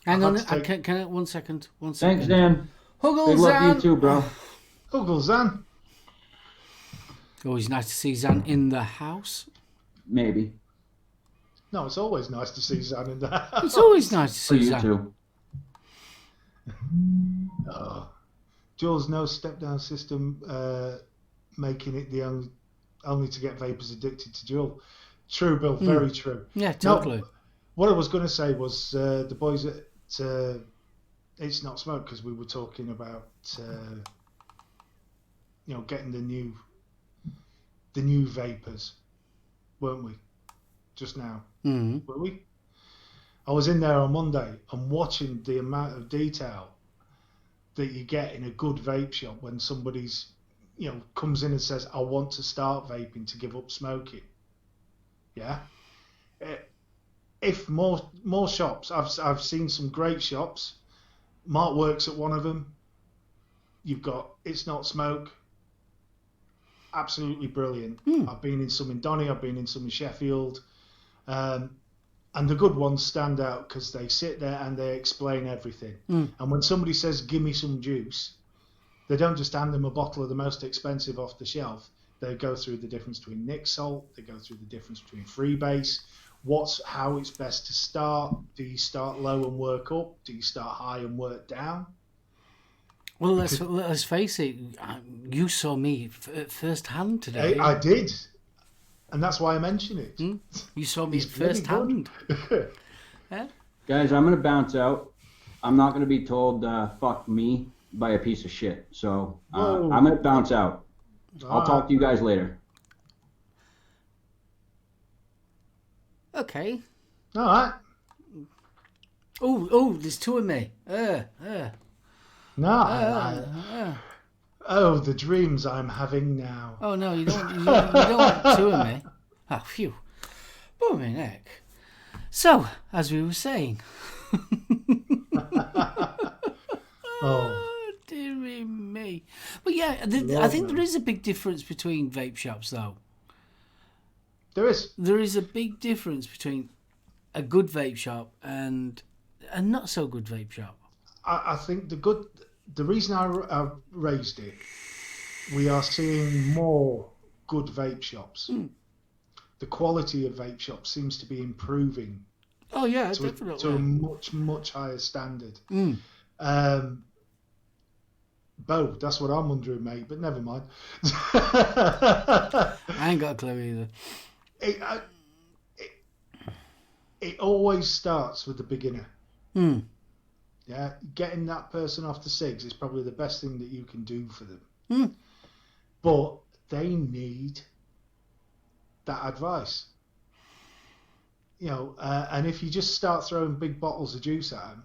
I've on, had to take can I, one second. Thanks, Dan. Big Huggles love to you Zan! too, bro. Uncle Zan. Always nice to see Zan in the house. Maybe. No, it's always nice to see Zan in the house. It's always nice to For see you Zan. too. Oh. Jules, no step-down system, making it the only to get vapors addicted to Juul. True, Bill, very true. Yeah, totally. No, what I was going to say was the boys at It's Not Smoke, because we were talking about getting the new vapors, weren't we? Just now, were we? I was in there on Monday and watching the amount of detail that you get in a good vape shop when somebody's comes in and says, I want to start vaping to give up smoking. Yeah. If more shops, I've seen some great shops. Mark works at one of them. You've got It's Not Smoke. Absolutely brilliant. I've been in some in Donny, I've been in some in Sheffield. And the good ones stand out because they sit there and they explain everything. And when somebody says, give me some juice, they don't just hand them a bottle of the most expensive off the shelf. They go through the difference between Nick Salt. They go through the difference between freebase. How it's best to start. Do you start low and work up? Do you start high and work down? Well, let's face it. You saw me first hand today. I did. And that's why I mention it. You saw me It's first really hand. Yeah? Guys, I'm going to bounce out. I'm not going to be told fuck me by a piece of shit. So I'm going to bounce out. I'll talk to you guys later. Okay. All right. Oh, there's two of me. No. Oh, the dreams I'm having now. Oh no, you don't want two of me. Oh, phew. Oh, my neck. So, as we were saying. Oh, dear me. But yeah, I think there is a big difference between vape shops, though. there is. There is a big difference between a good vape shop and a not so good vape shop. I think the reason I raised it, we are seeing more good vape shops. The quality of vape shops seems to be improving. Oh yeah, definitely. To a much, much higher standard. Bo, that's what I'm wondering, mate, but never mind. I ain't got a clue either. It always starts with the beginner. Yeah, getting that person off the cigs is probably the best thing that you can do for them. But they need that advice. And if you just start throwing big bottles of juice at them,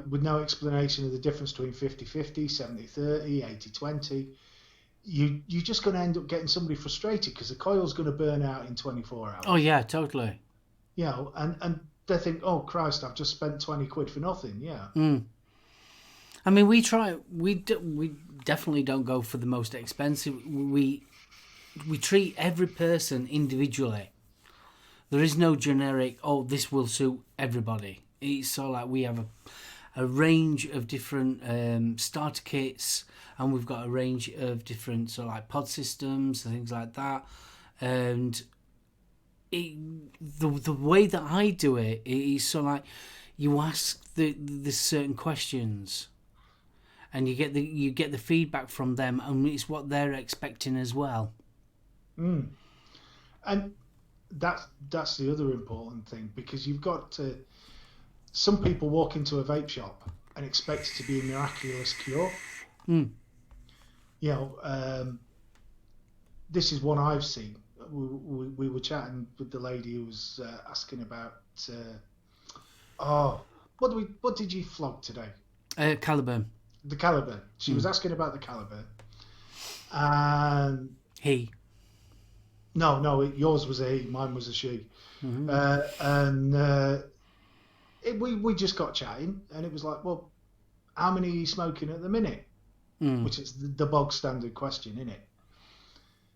with no explanation of the difference between 50-50, 70-30, 80-20, you're just going to end up getting somebody frustrated because the coil's going to burn out in 24 hours. Oh yeah, totally. And they think, oh Christ, I've just spent 20 quid for nothing. Yeah. I mean, we definitely don't go for the most expensive. We treat every person individually. There is no generic, oh, this will suit everybody. It's so like we have a range of different starter kits, and we've got a range of different sort of like pod systems and things like that. And the way that I do it is so like you ask the certain questions, and you get the feedback from them, and it's what they're expecting as well. And that's the other important thing, because you've got to. Some people walk into a vape shop and expect it to be a miraculous cure. This is one I've seen. We were chatting with the lady who was asking about. What did you flog today? Caliburn. The Caliburn. She was asking about the Caliburn. And he. No, yours was a he. Mine was a she. We just got chatting, and it was like, well, how many are you smoking at the minute? Which is the bog standard question, isn't it?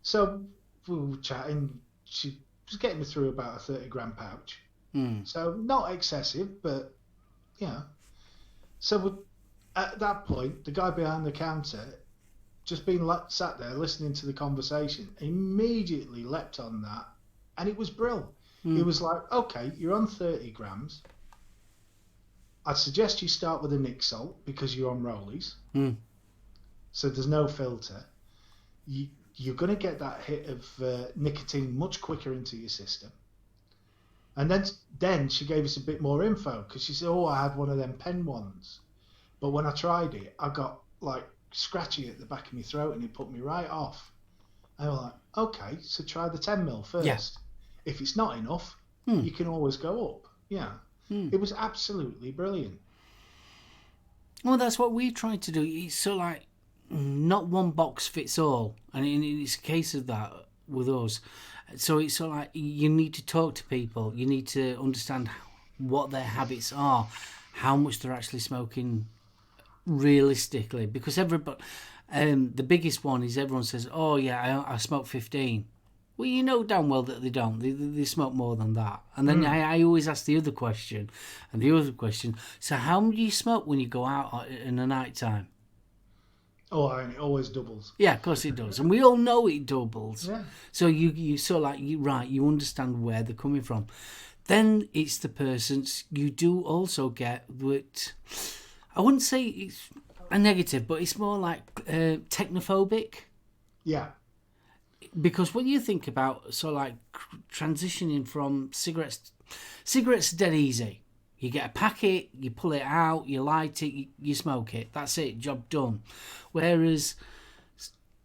So we were chatting, she was getting me through about a 30-gram pouch. Mm. So not excessive, but So at that point, the guy behind the counter, just being sat there listening to the conversation, immediately leapt on that, and it was brill. He was like, "Okay, you're on 30 grams. I'd suggest you start with a Nick Salt because you're on rollies, so there's no filter. You're going to get that hit of nicotine much quicker into your system." And then she gave us a bit more info because she said, "Oh, I had one of them pen ones, but when I tried it, I got like scratchy at the back of my throat and it put me right off." And I was like, "Okay, so try the 10mm first. Yeah. If it's not enough, you can always go up." Yeah. It was absolutely brilliant. Well, that's what we tried to do. It's so like not one box fits all, and it's a case of that with us. So it's sort of like you need to talk to people. You need to understand what their habits are, how much they're actually smoking realistically. Because everybody, the biggest one is everyone says, "Oh yeah, I smoke 15." Well, you know damn well that they don't. They smoke more than that. And then I always ask the other question, and the other question. So how much do you smoke when you go out in the night time? Oh, and it always doubles. Yeah, of course it does, and we all know it doubles. Yeah. So you sort of like you understand where they're coming from. Then it's the persons you do also get what I wouldn't say it's a negative, but it's more like technophobic. Yeah. Because when you think about sort of like transitioning from cigarettes are dead easy. You get a packet, you pull it out, you light it, you smoke it. That's it, job done. Whereas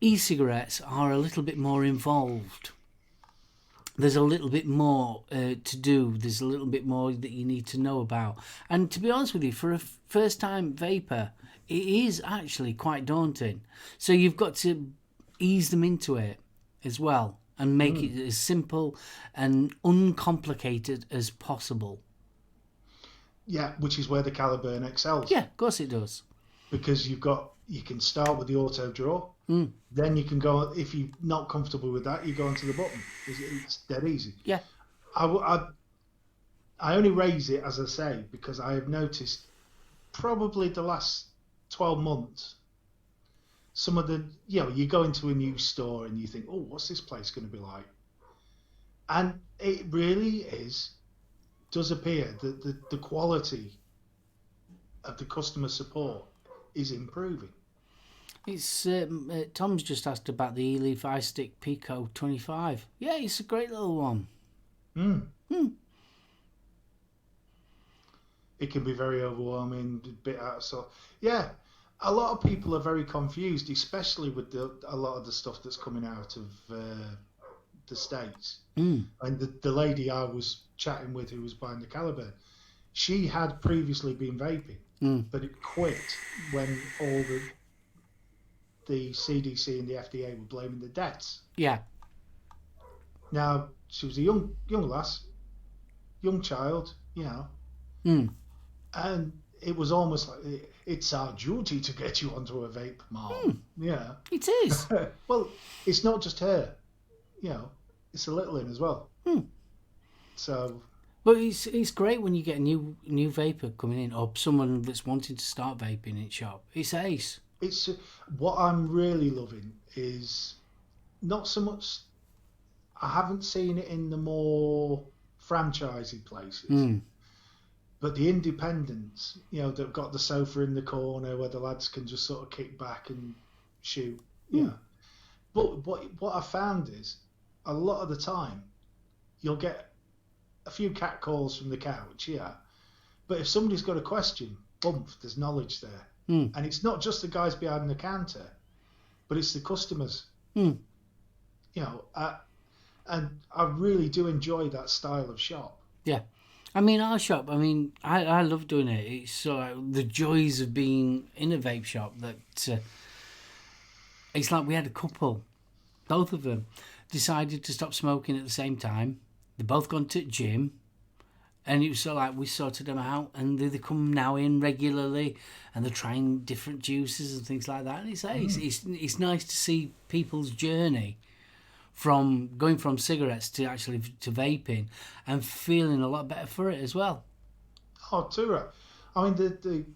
e-cigarettes are a little bit more involved. There's a little bit more to do. There's a little bit more that you need to know about. And to be honest with you, for a first-time vapor, it is actually quite daunting. So you've got to ease them into it as well and make it as simple and uncomplicated as possible. Yeah, which is where the Caliburn excels. Yeah, of course it does. Because you can start with the auto draw. Then you can go, if you're not comfortable with that, you go onto the button. It's dead easy. Yeah. I only raise it, as I say, because I have noticed probably the last 12 months, some of the, you go into a new store and you think, "Oh, what's this place going to be like?" And it really does appear that the quality of the customer support is improving. It's Tom's just asked about the E-Leaf iStick Pico 25. Yeah, it's a great little one. It can be very overwhelming, a bit out of sort. Yeah, a lot of people are very confused, especially with a lot of the stuff that's coming out of the States. And the lady I was chatting with who was buying the Caliburn, she had previously been vaping, but it quit when all the CDC and the FDA were blaming the deaths. Yeah. Now, she was a young lass, young child, and it was almost like, it's our duty to get you onto a vape, Mom. Yeah. It is. Well, it's not just her, it's a little in as well. So. But it's great when you get a new vapor coming in, or someone that's wanting to start vaping in shop. It's ace. It's what I'm really loving is not so much. I haven't seen it in the more franchisey places, but the independents, they've got the sofa in the corner where the lads can just sort of kick back and shoot. Yeah. But what I found is a lot of the time you'll get a few cat calls from the couch, but if somebody's got a question, bump, there's knowledge there. And it's not just the guys behind the counter, but it's the customers. And I really do enjoy that style of shop. Yeah. I mean, our shop, I love doing it. It's so the joys of being in a vape shop that it's like we had a couple, both of them decided to stop smoking at the same time. They both gone to the gym, and it was so like we sorted them out, and they come now in regularly, and they're trying different juices and things like that. And it's nice to see people's journey from going from cigarettes to actually to vaping, and feeling a lot better for it as well. Oh, too right. I mean, the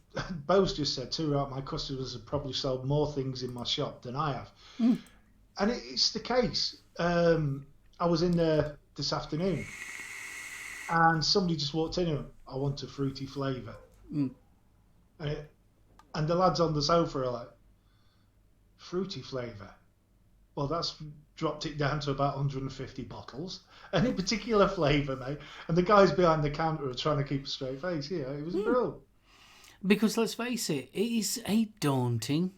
Bo's just said too right. My customers have probably sold more things in my shop than I have, and it's the case. I was in there this afternoon, and somebody just walked in and went, I want a fruity flavour, and the lads on the sofa are like, fruity flavour. Well, that's dropped it down to about 150 bottles. Any particular flavour, mate? And the guys behind the counter are trying to keep a straight face. Yeah, it was brilliant. Because let's face it, it is a daunting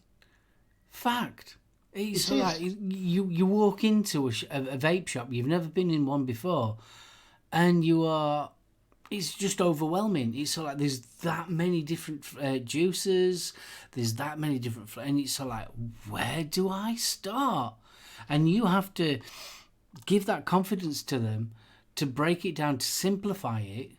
fact. It's It like is. you walk into a vape shop, you've never been in one before, and it's just overwhelming. It's like there's that many different juices, there's that many different, and it's like, where do I start? And you have to give that confidence to them to break it down, to simplify it,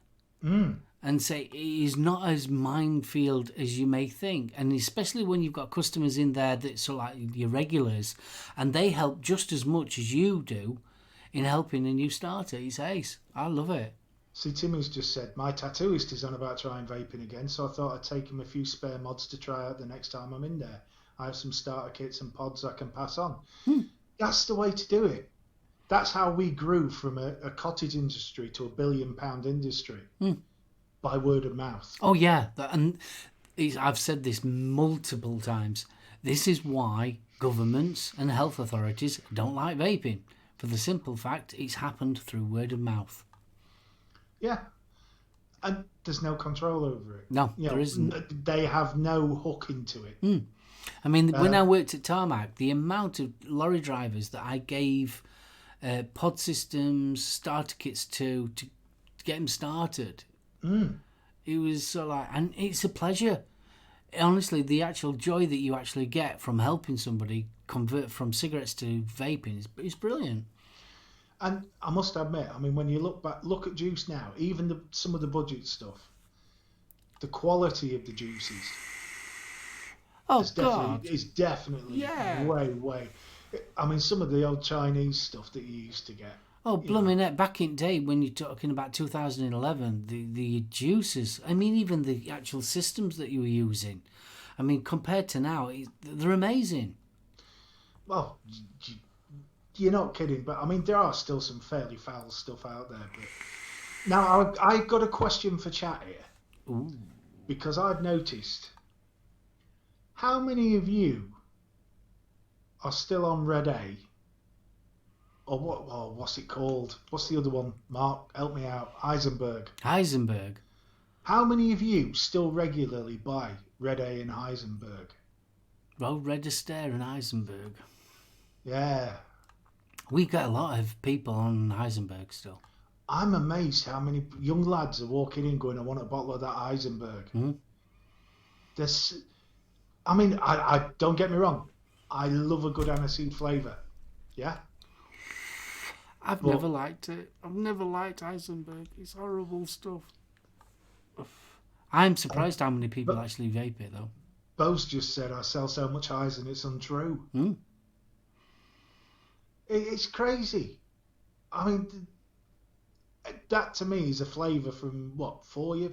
and say it is not as minefield as you may think. And especially when you've got customers in there that sort of like your regulars, and they help just as much as you do in helping a new starter. It's ace. I love it. See, Timmy's just said, my tattooist is on about trying vaping again, so I thought I'd take him a few spare mods to try out the next time I'm in there. I have some starter kits and pods I can pass on. That's the way to do it. That's how we grew from a cottage industry to £1 billion industry by word of mouth. Oh yeah, I've said this multiple times. This is why governments and health authorities don't like vaping, for the simple fact it's happened through word of mouth. Yeah. And there's no control over it. No, there isn't. They have no hook into it. I mean, when I worked at Tarmac, the amount of lorry drivers that I gave pod systems, starter kits to get them started, it was so like, and it's a pleasure. Honestly, the actual joy that you actually get from helping somebody convert from cigarettes to vaping is brilliant. And I must admit, I mean, when you look at juice now, even some of the budget stuff, the quality of the juices is definitely way. I mean, some of the old Chinese stuff that you used to get. Oh, blooming heck, back in day when you're talking about 2011, the juices, I mean, even the actual systems that you were using, I mean, compared to now, they're amazing. Well, you're not kidding, but I mean, there are still some fairly foul stuff out there. But now, I've got a question for chat here. Ooh. Because I've noticed, how many of you are still on Red A? Or what's it called? What's the other one? Mark, help me out. Heisenberg. How many of you still regularly buy Red A and Heisenberg? Well, Red Astaire and Heisenberg. Yeah. We get a lot of people on Heisenberg still. I'm amazed how many young lads are walking in going, I want a bottle of that Heisenberg. I mean, I don't get me wrong. I love a good aniseed flavour. Yeah? I've never liked it. I've never liked Heisenberg. It's horrible stuff. I'm surprised how many people actually vape it, though. Bo's just said, I sell so much Heisen, it's untrue. It's crazy. I mean, that to me is a flavour from, 4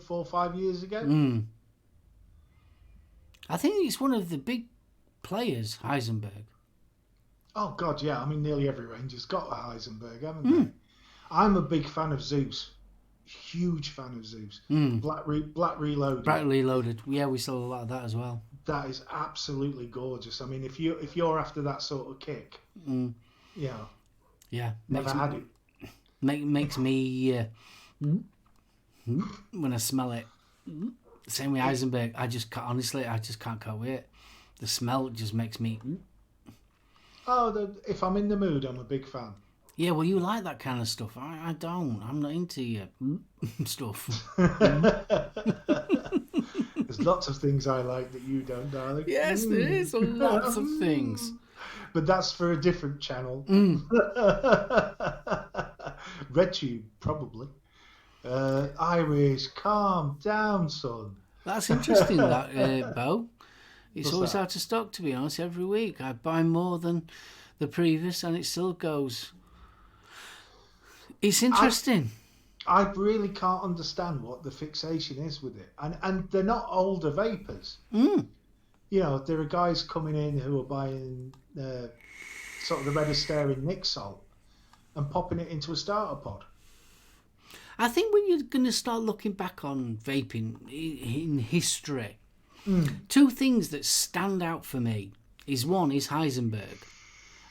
or 5 years ago? I think it's one of the big players, Heisenberg. Oh, God, yeah. I mean, nearly every range has got a Heisenberg, haven't they? I'm a big fan of Zeus. Huge fan of Zeus. Black Reloaded. Black Reloaded. Yeah, we sell a lot of that as well. That is absolutely gorgeous. I mean, if you're after that sort of kick, yeah, never had it. Makes me when I smell it. Same with Heisenberg. I just can't cope with it. The smell just makes me. If I'm in the mood, I'm a big fan. Yeah, well, you like that kind of stuff. I don't. I'm not into your stuff. There's lots of things I like that you don't, darling. Yes, there is lots of things. But that's for a different channel. RedTube, probably. Irish, calm down, son. That's interesting, that, Bo. It's What's always that? out of stock, to be honest, every week. I buy more than the previous, and it still goes. It's interesting. I really can't understand what the fixation is with it. And they're not older vapors. Mm. You know, there are guys coming in who are buying sort of the red staring Nick salt and popping it into a starter pod. I think when you're going to start looking back on vaping in history, two things that stand out for me is one is Heisenberg,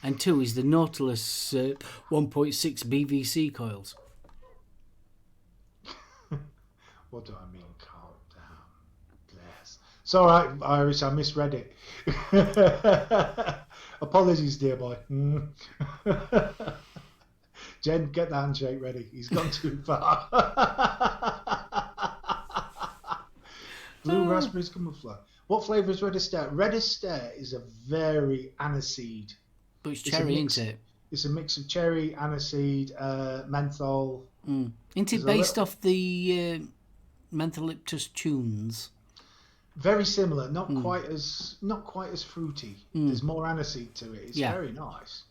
and two is the Nautilus 1.6 BVC coils. What do I mean? Calm down. Bless. It's all right, Iris. I misread it. Apologies, dear boy. Jen, get the handshake ready. He's gone too far. Blue raspberries camouflage. What flavour is Red Astaire? Red Astaire is a very aniseed. But it's cherry, isn't it? It's a mix of cherry, aniseed, menthol. Isn't it based off the Mentholyptus tunes? Very similar, not quite as fruity. There's more aniseed to it. It's very nice.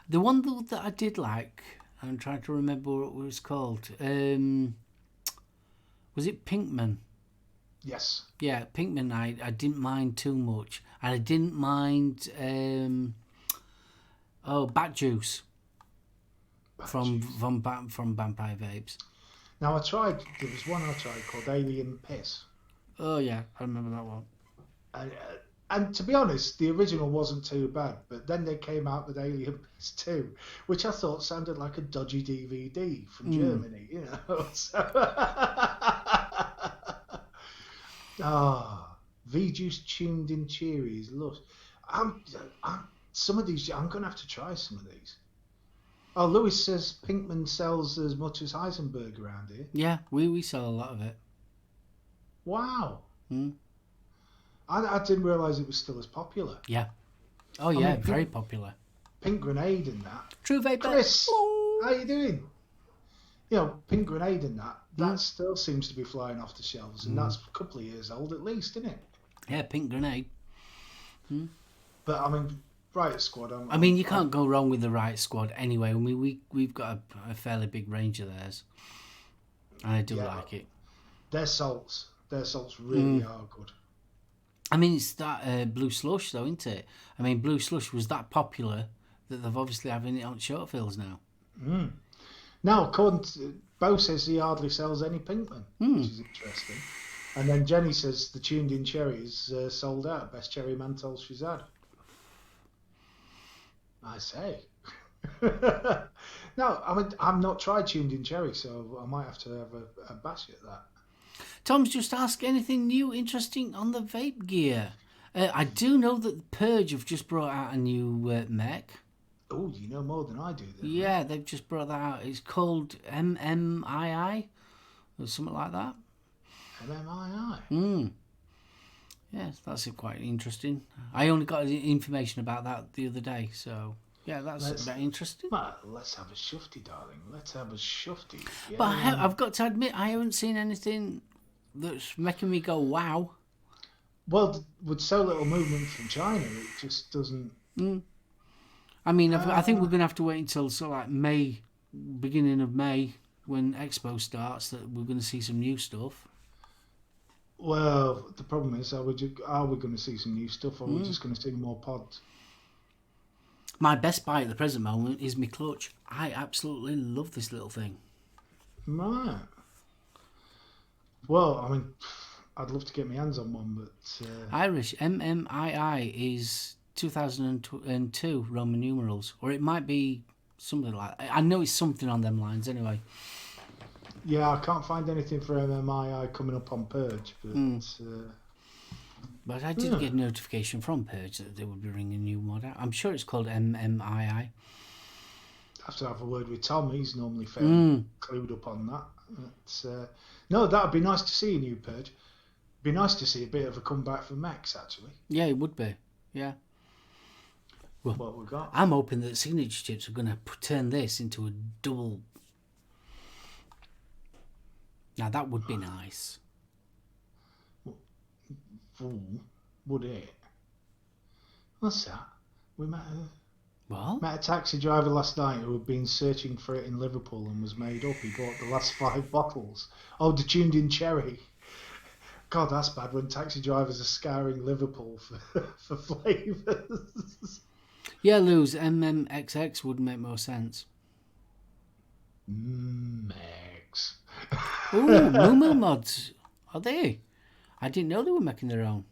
The one that I did like, I'm trying to remember what it was called. Was it Pinkman? Yes. Yeah, Pinkman. I didn't mind too much, and I didn't mind Bat Juice from Vampire Vapes. Now there was one I tried called Alien Piss. Oh yeah, I remember that one. And to be honest, the original wasn't too bad, but then they came out with Alien Piss 2, which I thought sounded like a dodgy DVD from Germany, you know. V-Juice tuned in cherries. Look, some of these, I'm going to have to try some of these. Oh, Lewis says Pinkman sells as much as Heisenberg around here. Yeah, we sell a lot of it. Wow. I didn't realise it was still as popular. Yeah. Oh yeah, very popular. Pink Grenade and that. True Vapor. Chris, how you doing? You know, Pink Grenade and that still seems to be flying off the shelves, and that's a couple of years old at least, isn't it? Yeah, Pink Grenade. But I mean, Riot Squad. You can't go wrong with the Riot Squad anyway. I mean, we've got a fairly big range of theirs, and I do like it. Their salts really are good. I mean, it's that Blue Slush, though, isn't it? I mean, Blue Slush was that popular that they've obviously having it on short fills now. Now, according to Bo says he hardly sells any Pinkman, which is interesting. And then Jenny says the tuned in cherry is sold out. Best cherry menthol she's had. I say. No, I mean, I've not tried tuned in cherry, so I might have to have a bash at that. Tom's just asked anything new, interesting on the vape gear. I do know that Purge have just brought out a new mech. Oh, you know more than I do then. Yeah, they've just brought that out. It's called MMII or something like that. MMII? Yes, that's quite interesting. I only got information about that the other day, so yeah, that's very interesting. Well, let's have a shufty, darling. Let's have a shufty. Yeah. But I've got to admit, I haven't seen anything that's making me go, wow. Well, with so little movement from China, it just doesn't... I mean, I think we're going to have to wait until sort of like May, beginning of May, when Expo starts, that we're going to see some new stuff. Well, the problem is, are we going to see some new stuff, or are we just going to see more pods? My best buy at the present moment is my clutch. I absolutely love this little thing. Right. Well, I mean, I'd love to get my hands on one, but... Irish, MMII is 2002 Roman numerals, or it might be something like that. I know it's something on them lines anyway. Yeah, I can't find anything for MMII coming up on Purge, but I did get a notification from Purge that they would be bringing a new mod out. I'm sure it's called MMII. I have to have a word with Tom. He's normally fairly clued up on that. No, that would be nice to see a new Purge. Be nice to see a bit of a comeback for Max, actually. Yeah, it would be. Yeah. Well, what we got? I'm hoping that Signature Chips are going to turn this into a double. Now that would be nice. Would it? What's that? We might. Well, Met a taxi driver last night who had been searching for it in Liverpool and was made up. He bought the last 5 bottles. Oh, the tuned in cherry. God, that's bad when taxi drivers are scouring Liverpool for flavours. yeah, Lou's MMXX would make more sense. Mex. Ooh, Moo mods. Are they? I didn't know they were making their own.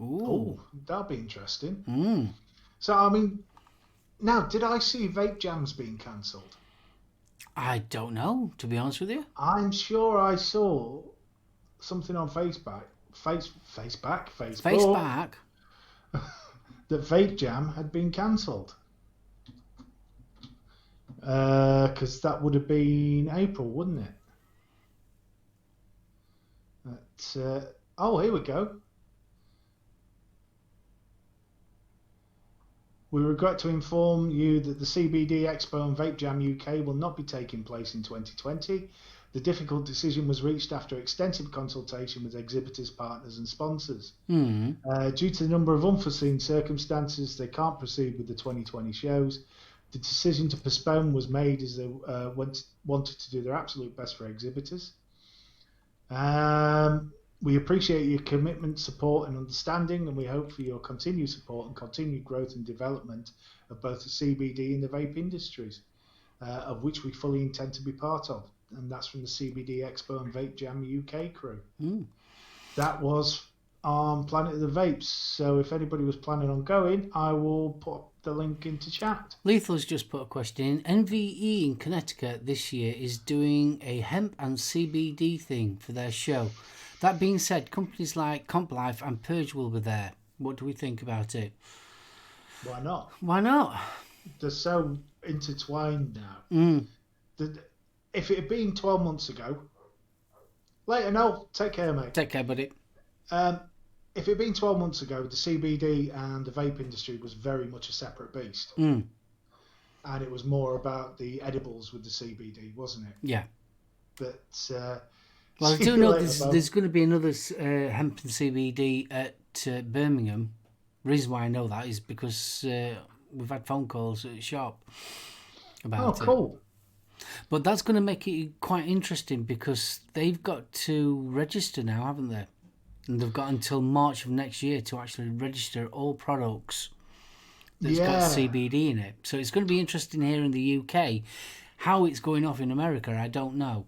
Ooh. Oh, that'll be interesting. Mm. So, I mean, now, did I see vape jams being cancelled? I don't know, to be honest with you. I'm sure I saw something on Facebook. Facebook. Face back. That vape jam had been cancelled. Because that would have been April, wouldn't it? Oh, here we go. We regret to inform you that the CBD Expo and Vape Jam UK will not be taking place in 2020. The difficult decision was reached after extensive consultation with exhibitors, partners and sponsors. Mm. Due to the number of unforeseen circumstances, they can't proceed with the 2020 shows. The decision to postpone was made as they wanted to do their absolute best for exhibitors. We appreciate your commitment, support and understanding, and we hope for your continued support and continued growth and development of both the CBD and the vape industries, of which we fully intend to be part of. And that's from the CBD Expo and Vape Jam UK crew. Mm. That was on Planet of the Vapes. So if anybody was planning on going, I will put the link into chat. Lethal's just put a question in. NVE in Connecticut this year is doing a hemp and CBD thing for their show. That being said, companies like Comp Life and Purge will be there. What do we think about it? Why not? Why not? They're so intertwined now. Mm. If it had been 12 months ago, later, no, take care, mate. Take care, buddy. If it had been 12 months ago, the CBD and the vape industry was very much a separate beast. Mm. And it was more about the edibles with the CBD, wasn't it? Yeah. But well, I do know there's going to be another hemp and CBD at Birmingham. The reason why I know that is because we've had phone calls at the shop about it. Oh, cool. But that's going to make it quite interesting because they've got to register now, haven't they? And they've got until March of next year to actually register all products that's got CBD in it. So it's going to be interesting here in the UK. How it's going off in America, I don't know.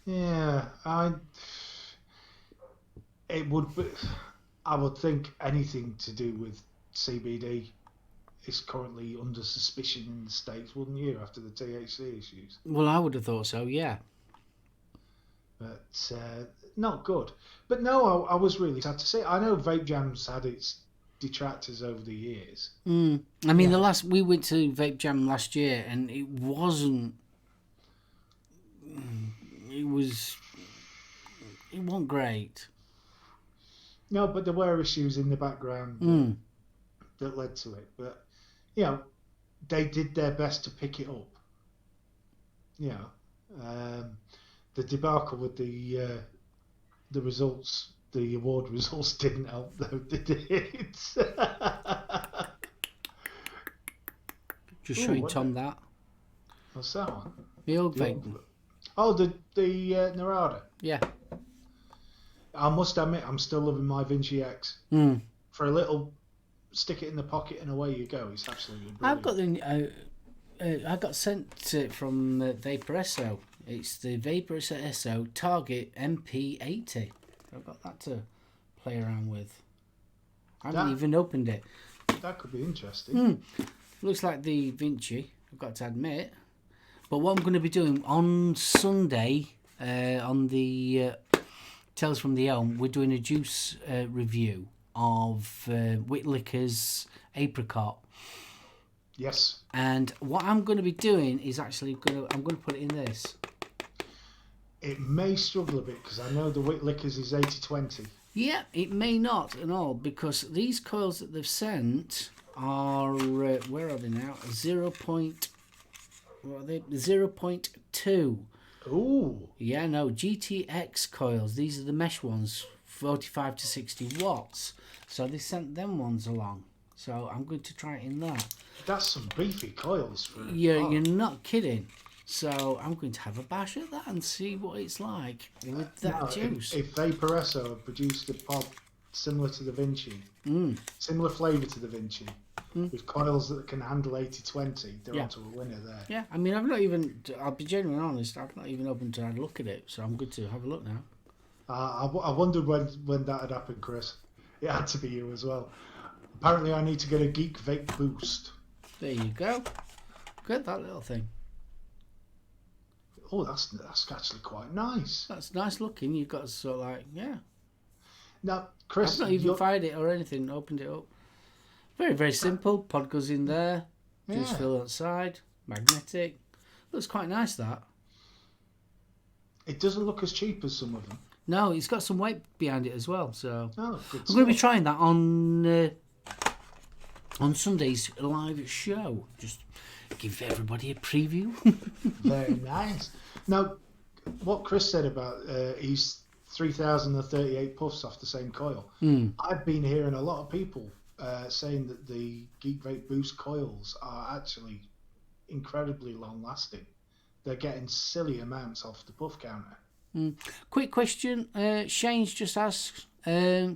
Yeah, I would think anything to do with CBD is currently under suspicion in the States, wouldn't you, after the THC issues? Well, I would have thought so, yeah. But not good. But no, I was really sad to see. I know Vape Jam's had its detractors over the years. Mm. I mean, we went to Vape Jam last year, and it wasn't. It wasn't great. No, but there were issues in the background that led to it. But they did their best to pick it up. The debacle with the results, the award results didn't help though, did it? Just showing Tom that. What's that one? The old vape. Oh, the Narada. Yeah. I must admit, I'm still loving my Vinci X. Mm. For a little, stick it in the pocket and away you go. It's absolutely brilliant. I've got I got sent it from Vaporesso. It's the Vaporesso Target MP80. I've got that to play around with. I haven't even opened it. That could be interesting. Looks like the Vinci, I've got to admit. But what I'm going to be doing on Sunday, on the Tales from the Ohm, we're doing a juice review of Whitlicker's Apricot. Yes. And what I'm going to be doing is actually I'm going to put it in this. It may struggle a bit because I know the Whitlickers is 80-20. Yeah, it may not at all because these coils that they've sent are where are they now? 0.2. Ooh. Yeah, no, GTX coils. These are the mesh ones, 45 to 60 watts. So they sent them ones along. So I'm going to try it in that. That's some beefy coils for. You're not kidding. So I'm going to have a bash at that and see what it's like with that juice. If Vaporesso had produced a pod similar to the Vinci, similar flavour to the Vinci, with coils that can handle 80-20, they're onto a winner there. Yeah, I mean, I'll be genuinely honest, I've not even opened to have a look at it, so I'm good to have a look now. I wondered when that had happened, Chris. It had to be you as well. Apparently I need to get a Geek Vape Boost. There you go. Get that little thing. Oh, that's actually quite nice. That's nice looking. You've got sort of like, yeah. Now, Chris, I've not even fired it or anything, opened it up. Very, very simple. Pod goes in there. Juice fill outside. Magnetic. Looks quite nice, that. It doesn't look as cheap as some of them. No, it's got some weight behind it as well. So good I'm stuff. going to be trying that on Sunday's live show. Just give everybody a preview. Very nice. Now, what Chris said about he's 3,038 puffs off the same coil. I've been hearing a lot of people saying that the Geek Vape Boost coils are actually incredibly long lasting. They're getting silly amounts off the puff counter. Quick question. Shane's just asked,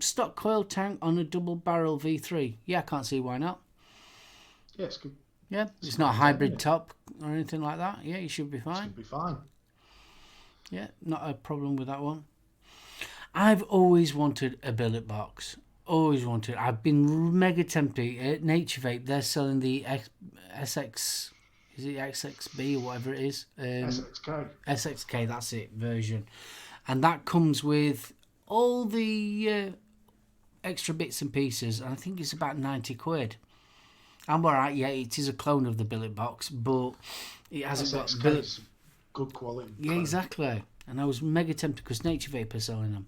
stock coil tank on a double barrel V3. Yeah, I can't see why not. Yeah, it's good. Yeah, it's not a hybrid top or anything like that. Yeah, you should be fine. Should be fine. Yeah, not a problem with that one. I've always wanted a billet box. Always wanted. I've been mega tempted. At Nature Vape, they're selling the SX... Is it XXB or whatever it is? SXK. SXK, that's it, version. And that comes with all the extra bits and pieces. And I think it's about 90 quid. I'm alright, yeah, it is a clone of the billet box, but it hasn't got billet. Good quality. Yeah, clone. exactly. And I was mega tempted because Nature Vape are selling them.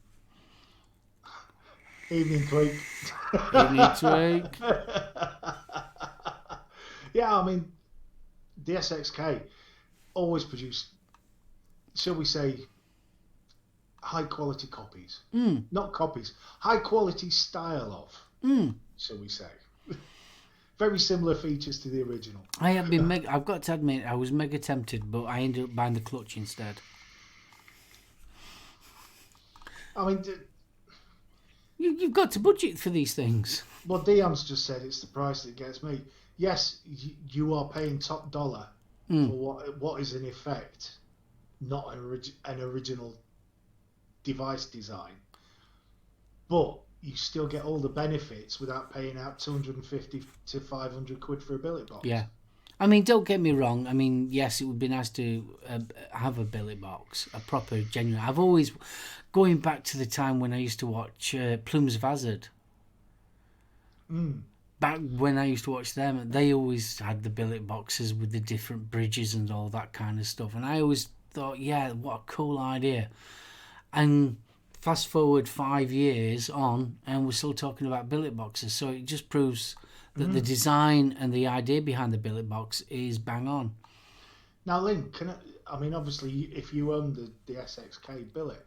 Evening tweak. Evening tweak. Yeah, I mean, the SXK always produce, shall we say, high quality copies. Not copies, high quality style of, shall we say. Very similar features to the original. I have been I've got to admit, I was mega tempted, but I ended up buying the clutch instead. I mean, You've got to budget for these things. Well, Dion's just said it's the price that gets me. Yes, you are paying top dollar for what is in effect not an original device design, but you still get all the benefits without paying out 250 to 500 quid for a billet box. Yeah. I mean, don't get me wrong. I mean, yes, it would be nice to have a billet box, a proper, genuine. I've always, going back to the time when I used to watch Plumes of Hazard. Back when I used to watch them, they always had the billet boxes with the different bridges and all that kind of stuff. And I always thought, yeah, what a cool idea. And fast forward 5 years on, and we're still talking about billet boxes. So it just proves that the design and the idea behind the billet box is bang on. Now, Lynn, I mean, obviously, if you own the SXK billet,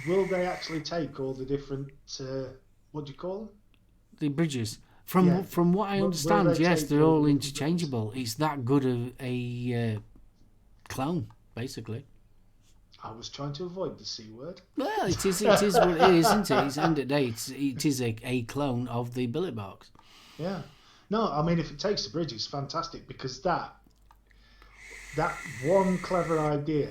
will they actually take all the different, what do you call them? The bridges. From what I understand, yes, they're all interchangeable. It's that good of a clone, basically. I was trying to avoid the C word. Well, it is what it is, isn't it? It's end of the day, it is a clone of the billet box. Yeah. No, I mean, if it takes the bridges, fantastic, because that one clever idea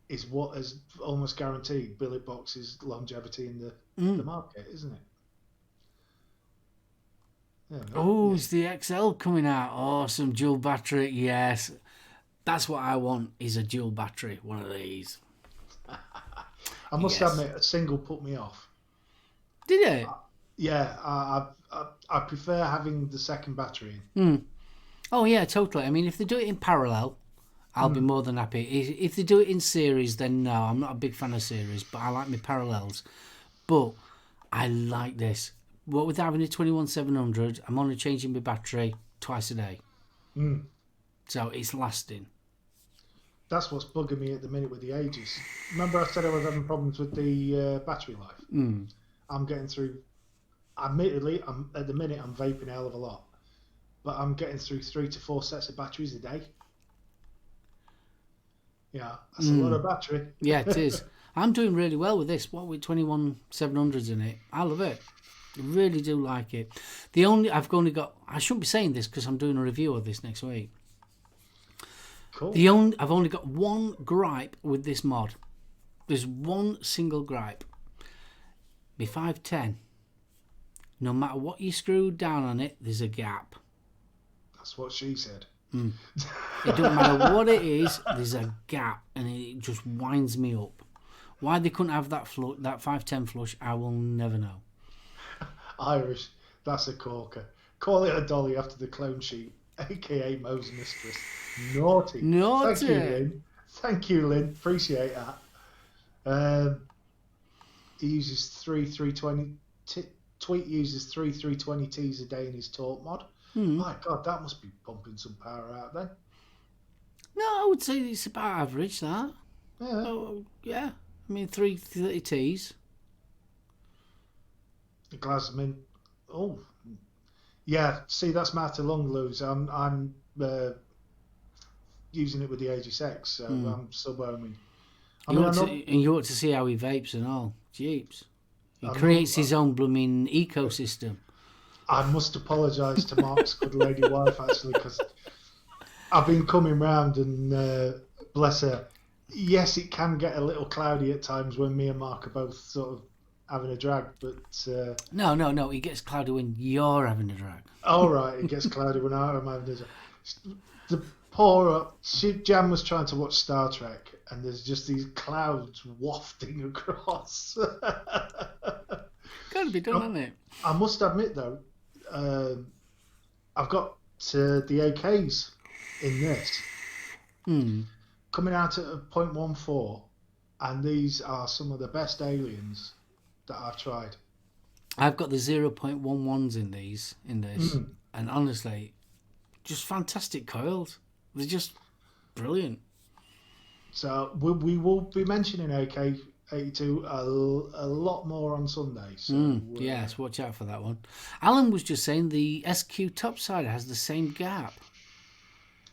is what has almost guaranteed billet box's longevity in the market, isn't it? Oh, it's the XL coming out. Oh, some dual battery. Yes. That's what I want, is a dual battery, one of these. I must admit, a single put me off. Did it? Yeah, I prefer having the second battery in. Oh, yeah, totally. I mean, if they do it in parallel, I'll be more than happy. If they do it in series, then no, I'm not a big fan of series, but I like my parallels. But I like this. What with having a 21700, I'm only changing my battery twice a day. So it's lasting. That's what's bugging me at the minute with the Aegis. Remember I said I was having problems with the battery life? I'm getting through admittedly, at the minute I'm vaping a hell of a lot, but I'm getting through 3 to 4 sets of batteries a day. Yeah, that's a lot of battery. Yeah, it is. I'm doing really well with this. What with 21-700s in it, I love it. I really do like it. I've only got. I shouldn't be saying this because I'm doing a review of this next week. Cool. I've only got one gripe with this mod. There's one single gripe. My 510. No matter what you screw down on it, there's a gap. That's what she said. It don't matter what it is, there's a gap, and it just winds me up. Why they couldn't have that 510 flush, I will never know. Irish, that's a corker. Call it a dolly after the clone sheep, aka Mo's mistress. Naughty. Thank you, Lynn. Thank you, Lynn. Appreciate that. He uses 320. Tweet uses 320Ts a day in his talk mod. My God, that must be pumping some power out then. No, I would say it's about average, that. Yeah. Oh, yeah. I mean, 330Ts. The Glasman. Oh, yeah. See, that's Martin Longlew's. I'm using it with the Aegis X, so I'm sub-ohming. And you ought to see how he vapes and all. Jeeps. He creates his own blooming ecosystem. I must apologise to Mark's good lady wife, actually, because I've been coming round and bless her. Yes, it can get a little cloudy at times when me and Mark are both sort of having a drag, but... No, it gets cloudy when you're having a drag. All right, it gets cloudy when I'm having a drag. The poor... Jan was trying to watch Star Trek, and there's just these clouds wafting across. Got to be done, hasn't it? I must admit, though, I've got the AKs in this coming out at a 0.14, and these are some of the best aliens that I've tried. I've got the 0.11s in this, and honestly, just fantastic coils. They're just brilliant. So we will be mentioning AK82 a lot more on Sunday. So yes, watch out for that one. Alan was just saying the SQ topside has the same gap.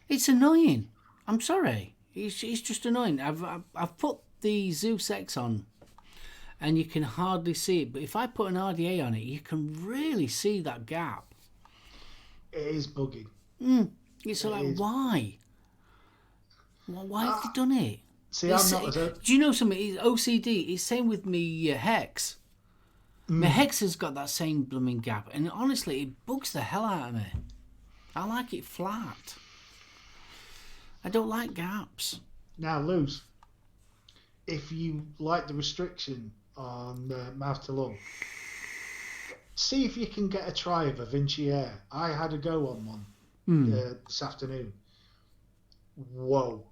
It's annoying. I'm sorry. It's just annoying. I've put the Zeus X on, and you can hardly see it. But if I put an RDA on it, you can really see that gap. It is bugging. It's like, why? Why have they done it? See, I'm not. Do you know something? It's OCD. It's same with me Hex. My Hex has got that same blooming gap, and honestly, it bugs the hell out of me. I like it flat. I don't like gaps. Now, Luz, if you like the restriction on mouth to lung, see if you can get a try of a Vinci Air. I had a go on one this afternoon. Whoa.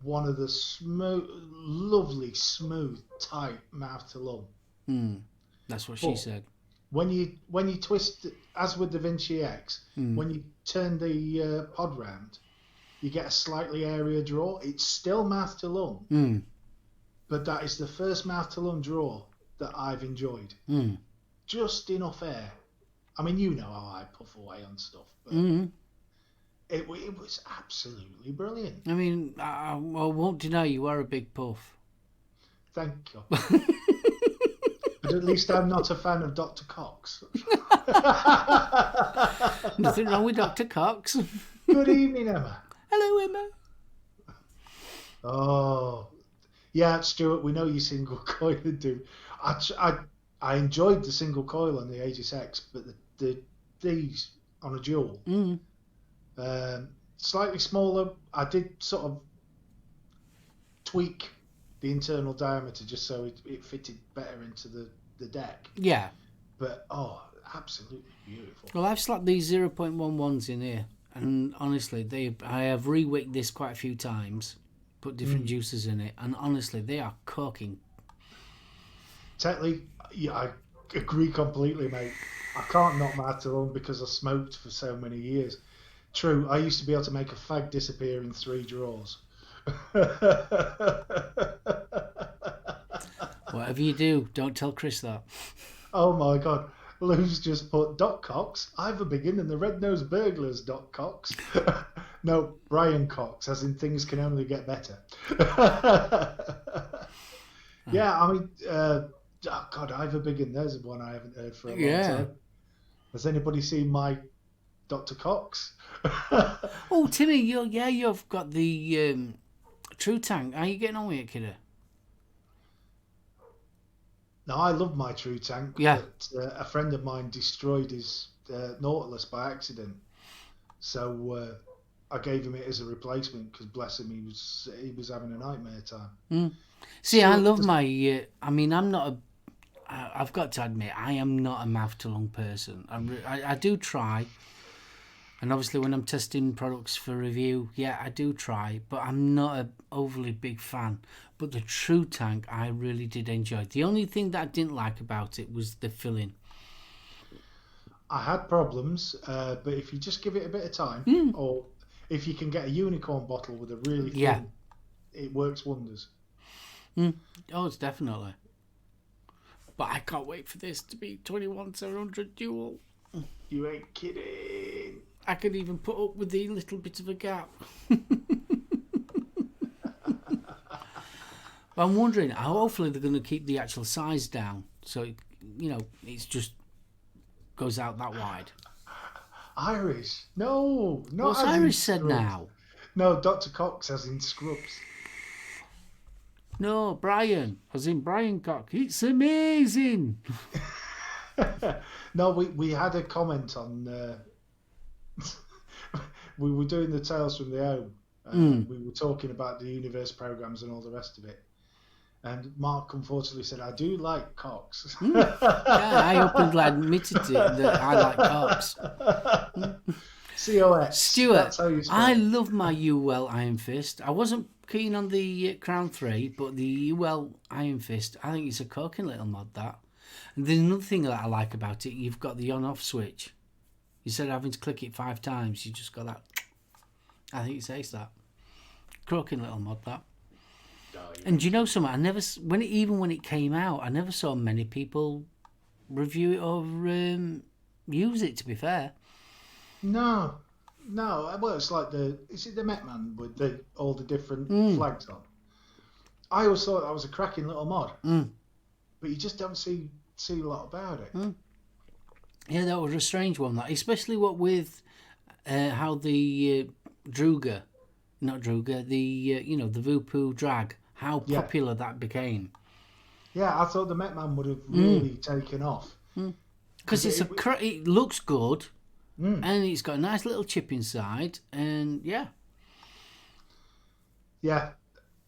One of the lovely, smooth, tight mouth to lung. That's what she said. When you twist, as with the Vinci X, when you turn the pod round, you get a slightly airier draw. It's still mouth to lung, but that is the first mouth to lung draw that I've enjoyed. Just enough air. I mean, you know how I puff away on stuff, but it was absolutely brilliant. I mean, I won't deny you are a big puff. Thank you. But at least I'm not a fan of Dr. Cox. Nothing wrong with Dr. Cox. Good evening, Emma. Hello, Emma. Oh, yeah, Stuart, we know you single coil do. I enjoyed the single coil on the Aegis X, but these on a dual, slightly smaller. I did sort of tweak the internal diameter just so it fitted better into the deck. Yeah. But, absolutely beautiful. Well, I've slapped these 0.11s in here, and honestly, I have rewicked this quite a few times, put different juices in it, and honestly, they are cooking. Technically, yeah, I agree completely, mate. I can't knock my hat alone because I smoked for so many years. True, I used to be able to make a fag disappear in 3 draws. Whatever you do, don't tell Chris that. Oh my God. Lou's just put .cox, Ivor Biggin and the Red-Nosed Burglars .cox. No, Brian Cox, as in things can only get better. Yeah, I mean, oh God, Ivor Biggin, there's one I haven't heard for a long time. Has anybody seen my Dr. Cox? Oh, Timmy, you've got the True Tank. How are you getting on with it, kiddo? No, I love my True Tank, but a friend of mine destroyed his Nautilus by accident. So I gave him it as a replacement because, bless him, he was having a nightmare time. See, so, I love my... I mean, I'm not I've got to admit, I am not a mouth-to-lung person. I do try. And obviously when I'm testing products for review, I do try. But I'm not an overly big fan. But the True Tank, I really did enjoy. The only thing that I didn't like about it was the filling. I had problems, but if you just give it a bit of time, or if you can get a unicorn bottle with a really thin, it works wonders. Oh, it's definitely. But I can't wait for this to be 21700 dual. You ain't kidding. I could even put up with the little bit of a gap. I'm wondering, hopefully they're going to keep the actual size down. So, it's just goes out that wide. Irish? No, not what's Irish said now? No, Dr. Cox as in Scrubs. No, Brian, as in Brian Cox. It's amazing. No, we had a comment on... we were doing the Tales from the Ohm. We were talking about the universe programs and all the rest of it. And Mark unfortunately said, I do like Cox. I openly admitted that I like Cox. COS. Stuart, that's how you spell I it. love my UL Iron Fist. I wasn't keen on the Crown 3, but the UL Iron Fist, I think it's a corking little mod, that. And there's another thing that I like about it. You've got the on-off switch. Instead of having to click it 5 times, you just got that. I think it's ace, that. Croaking little mod, that. Oh, yeah. And do you know something? Even when it came out, I never saw many people review it or use it, to be fair. No. Well, it's like is it the Met Man with all the different flags on? I always thought that was a cracking little mod, but you just don't see a lot about it. Yeah, that was a strange one, that, especially what with how the the Voopoo drag, how popular that became. Yeah, I thought the Met Man would have really taken off. Because it looks good, and it's got a nice little chip inside, and yeah. Yeah,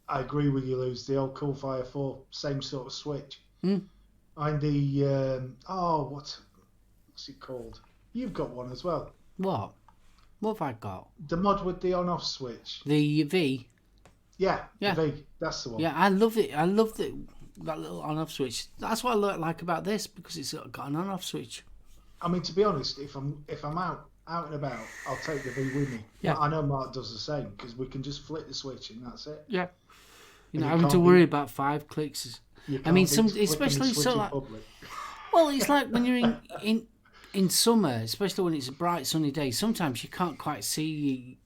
I agree with you, Luz. The old Coolfire 4, same sort of switch. And the, what's it called? You've got one as well. What? What have I got? The mod with the on-off switch. The V? Yeah, the V. That's the one. Yeah, I love it. I love that little on-off switch. That's what I like about this, because it's got an on-off switch. I mean, to be honest, if I'm out and about, I'll take the V with me. Yeah. I know Mark does the same, because we can just flick the switch and that's it. Yeah. You're not having to worry about 5 clicks. I mean, especially so like... Well, it's like when you're in summer, especially when it's a bright sunny day, sometimes you can't quite see,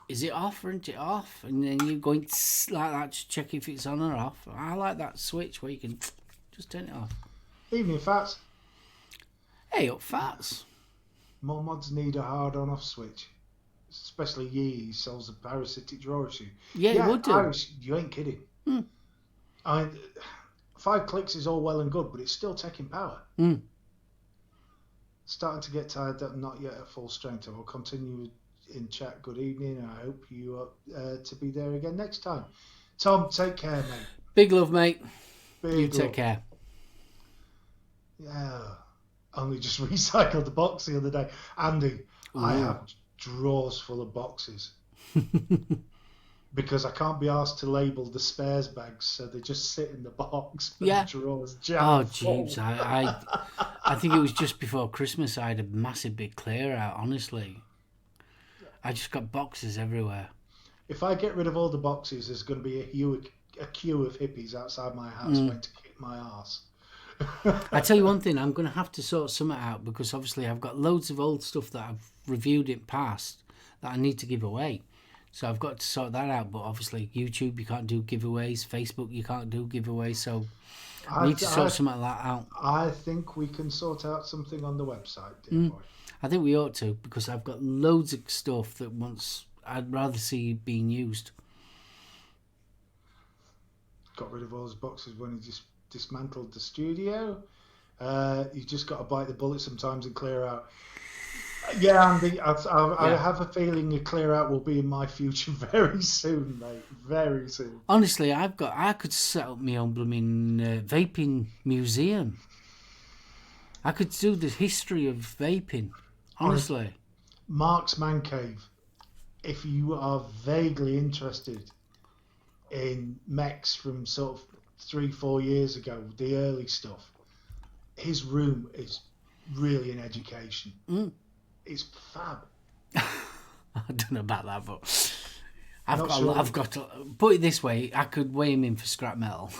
is it off or isn't it off? And then you're going like that to check if it's on or off. I like that switch where you can just turn it off. Evening, Fats. Hey up, Fats. More mods need a hard on-off switch. Especially Yee sells a parasitic drawer issue. Yeah, it would do. Irish, you ain't kidding. I mean, 5 clicks is all well and good, but it's still taking power. Starting to get tired that I'm not yet at full strength. I will continue in chat. Good evening. I hope you are to be there again next time. Tom, take care, mate. Big love, mate. Big take love. care. Yeah. Only just recycled the box the other day. Andy, I have drawers full of boxes. Because I can't be asked to label the spares bags, so they just sit in the box. The drawers jammed full. Jeeves, I think it was just before Christmas I had a massive big clear out, honestly. I just got boxes everywhere. If I get rid of all the boxes, there's going to be a queue of hippies outside my house waiting to kick my arse. I tell you one thing, I'm going to have to sort something out because obviously I've got loads of old stuff that I've reviewed in past that I need to give away. So I've got to sort that out. But obviously YouTube, you can't do giveaways. Facebook, you can't do giveaways. So I need to sort something like that out. I think we can sort out something on the website, dear boy. I think we ought to because I've got loads of stuff that I'd rather see being used. Got rid of all his boxes when he just dismantled the studio. You just got to bite the bullet sometimes and clear out. Yeah, Andy, I have a feeling a clear out will be in my future very soon, mate. Very soon. Honestly, I could set up my own blooming vaping museum. I could do the history of vaping. Honestly. Mark's Man Cave. If you are vaguely interested in mechs from sort of 3-4 years ago, the early stuff, his room is really an education. It's fab. I don't know about that, but I've got to put it this way: I could weigh him in for scrap metal.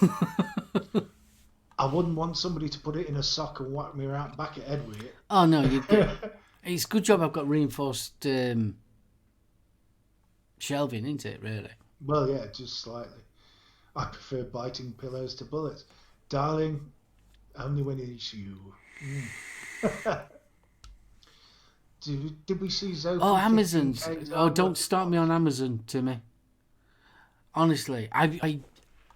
I wouldn't want somebody to put it in a sock and whack me around back at head with it. Oh no, it's a good job I've got reinforced shelving, isn't it? Really? Well, yeah, just slightly. I prefer biting pillows to bullets, darling. Only when it's you. Did we see Zoe? Oh, Amazon's. Oh, don't start me on Amazon, Timmy. Honestly, I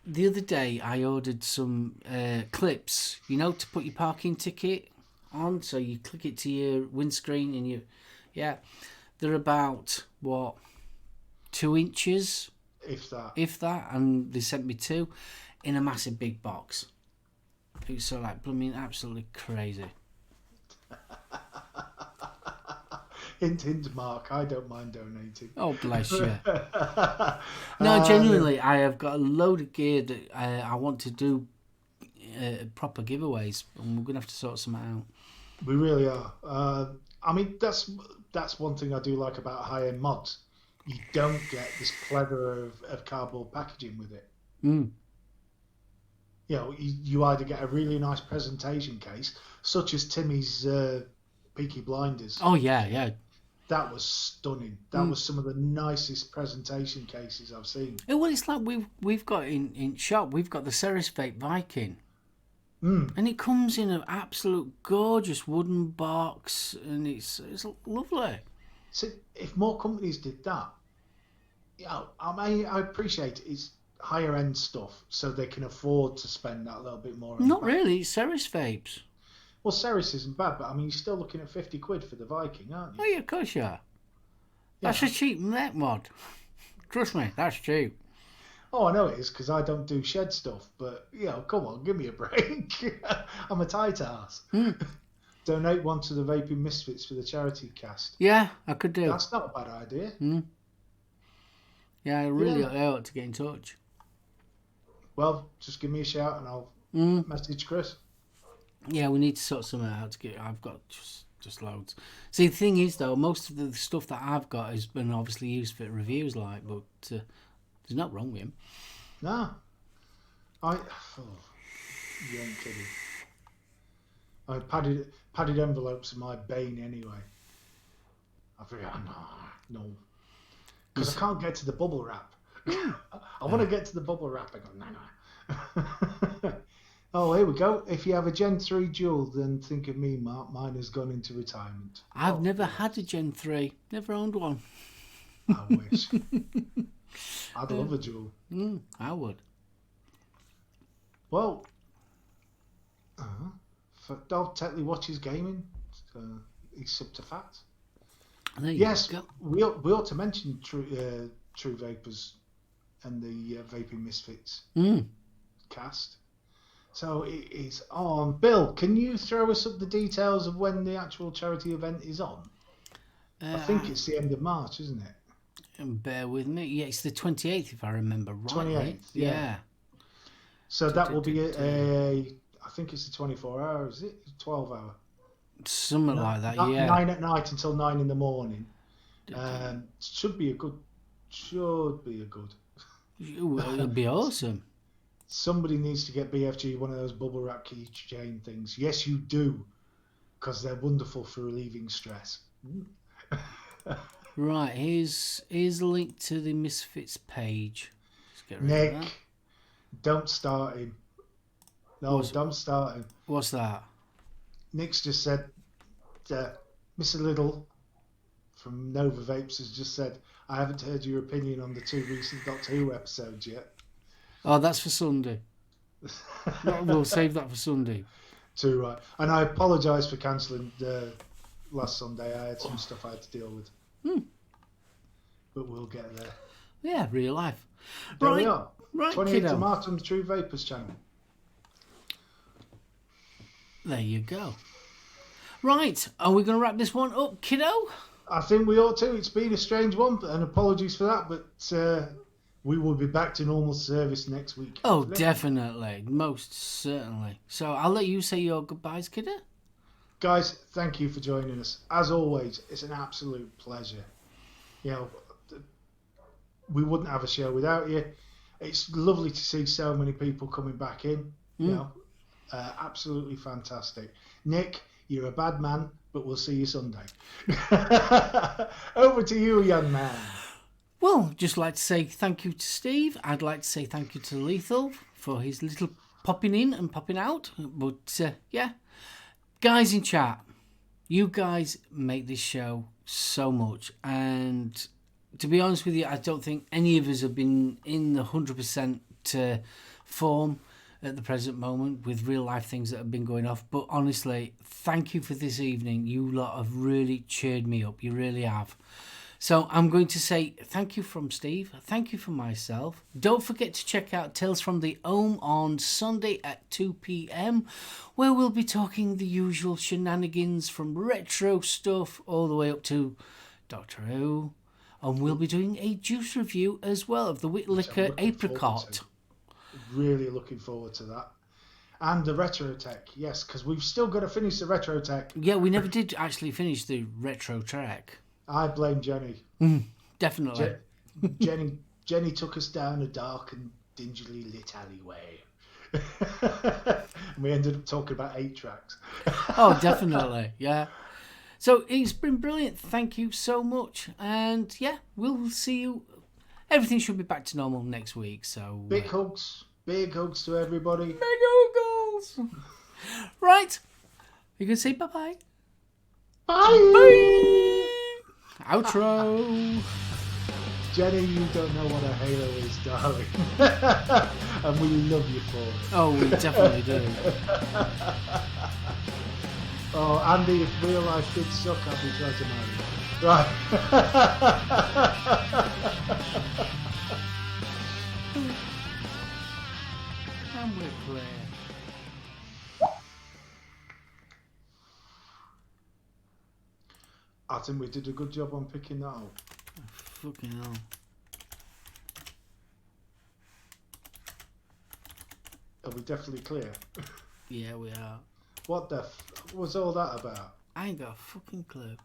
the other day I ordered some clips, to put your parking ticket on. So you click it to your windscreen and they're about 2 inches, if that, and they sent me 2 in a massive big box. It was so blooming absolutely crazy. Hint, hint, Mark. I don't mind donating. Oh, bless you. No, genuinely, I have got a load of gear that I want to do proper giveaways, and we're going to have to sort something out. We really are. I mean, that's one thing I do like about high-end mods. You don't get this plethora of cardboard packaging with it. You either get a really nice presentation case, such as Timmy's Peaky Blinders. Oh, yeah. That was stunning. That was some of the nicest presentation cases I've seen. Well, it's like we've got in shop, we've got the Ceres Vape Viking. And it comes in an absolute gorgeous wooden box, and it's lovely. So if more companies did that, I appreciate it's higher end stuff, so they can afford to spend that little bit more. Not really, it's Ceres Vapes. Well, Ceres isn't bad, but I mean, you're still looking at 50 quid for the Viking, aren't you? Oh, yeah, of course you are. That's a cheap net mod. Trust me, that's cheap. Oh, I know it is, because I don't do shed stuff, but, come on, give me a break. I'm a tight ass. Donate one to the Vaping Misfits for the charity cast. Yeah, I could do. That's not a bad idea. Yeah, I ought to get in touch. Well, just give me a shout and I'll message Chris. Yeah, we need to sort something out to get. I've got just loads. See, the thing is though, most of the stuff that I've got has been obviously used for reviews, but there's not wrong with him. No, you ain't kidding. Padded envelopes are my bane anyway. I figure, no, because I can't get to the bubble wrap. I want to get to the bubble wrap. I go, no. Oh, here we go. If you have a Gen 3 Dual, then think of me, Mark. Mine has gone into retirement. I've never had a Gen 3. Never owned one. I wish. I'd love a Dual. I would. Well, Dog Tetley watches gaming. He's sub to fat. Yes, we ought to mention True Vapors and the Vaping Misfits cast. So it is on. Bill, can you throw us up the details of when the actual charity event is on? I think it's the end of March, isn't it? Bear with me. Yeah, it's the 28th, if I remember right. 28th, yeah. So that will be I think it's a 24 hour, is it? 12 hour? Something like that, yeah. 9 at night until 9 in the morning. Should be a good. It'll be awesome. somebody needs to get BFG one of those bubble wrap keychain things. Yes, you do, because they're wonderful for relieving stress. Right, here's the link to the Misfits page. Let's get rid of Nick, that. don't start him. No, don't start him. What's that? Nick's just said, Mr. Little from Nova Vapes has just said, I haven't heard your opinion on the 2 recent Doctor Who episodes yet. Oh, that's for Sunday. We'll save that for Sunday. Too right. And I apologise for cancelling last Sunday. I had some stuff I had to deal with. But we'll get there. Yeah, real life. There right, we are. Right, 28th kiddo. of March on the True Vapors channel. There you go. Right, are we going to wrap this one up, kiddo? I think we ought to. It's been a strange one, and apologies for that, but we will be back to normal service next week. Oh, definitely. Most certainly. So I'll let you say your goodbyes, kiddo. Guys, thank you for joining us. As always, it's an absolute pleasure. You know, we wouldn't have a show without you. It's lovely to see so many people coming back in. You know, absolutely fantastic. Nick, you're a bad man, but we'll see you Sunday. Over to you, young man. Well, just like to say thank you to Steve. I'd like to say thank you to Lethal for his little popping in and popping out. But yeah, guys in chat, you guys make this show so much. And to be honest with you, I don't think any of us have been in the 100% form at the present moment with real life things that have been going off. But honestly, thank you for this evening. You lot have really cheered me up. You really have. So I'm going to say thank you from Steve. Thank you from myself. Don't forget to check out Tales from the Ohm on Sunday at 2 p.m, where we'll be talking the usual shenanigans from retro stuff all the way up to Doctor Who. And we'll be doing a juice review as well of the Whitlicker Apricot. Really looking forward to that. And the Retro Tech, yes, because we've still got to finish the Retro Tech. Yeah, we never did actually finish the Retro Track. I blame Jenny. Definitely. Jenny took us down a dark and dingily lit alleyway. And we ended up talking about 8 tracks. Oh, definitely, yeah. So it's been brilliant. Thank you so much. And yeah, we'll see you. Everything should be back to normal next week. So Big hugs to everybody. Big hugs. Right. You can say bye-bye. Bye. Bye. Outro. Jenny, you don't know what a halo is, darling. And we love you for it. Oh, we definitely do. Oh, Andy, if real life did suck, I'd be trying to marry you. Right. And we're clear. I think we did a good job on picking that up. Fucking hell. Are we definitely clear? Yeah, we are. What the f was all that about? I ain't got a fucking clue.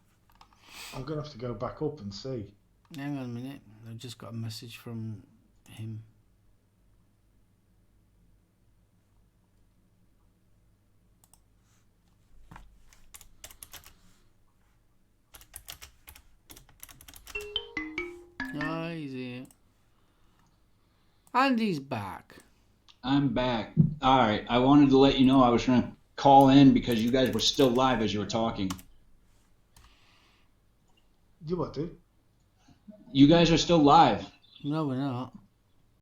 I'm going to have to go back up and see. Hang on a minute. I just got a message from him. Oh, he's here. And he's back. I'm back. All right. I wanted to let you know I was trying to call in because you guys were still live as you were talking. You what, dude? You guys are still live. No, we're not.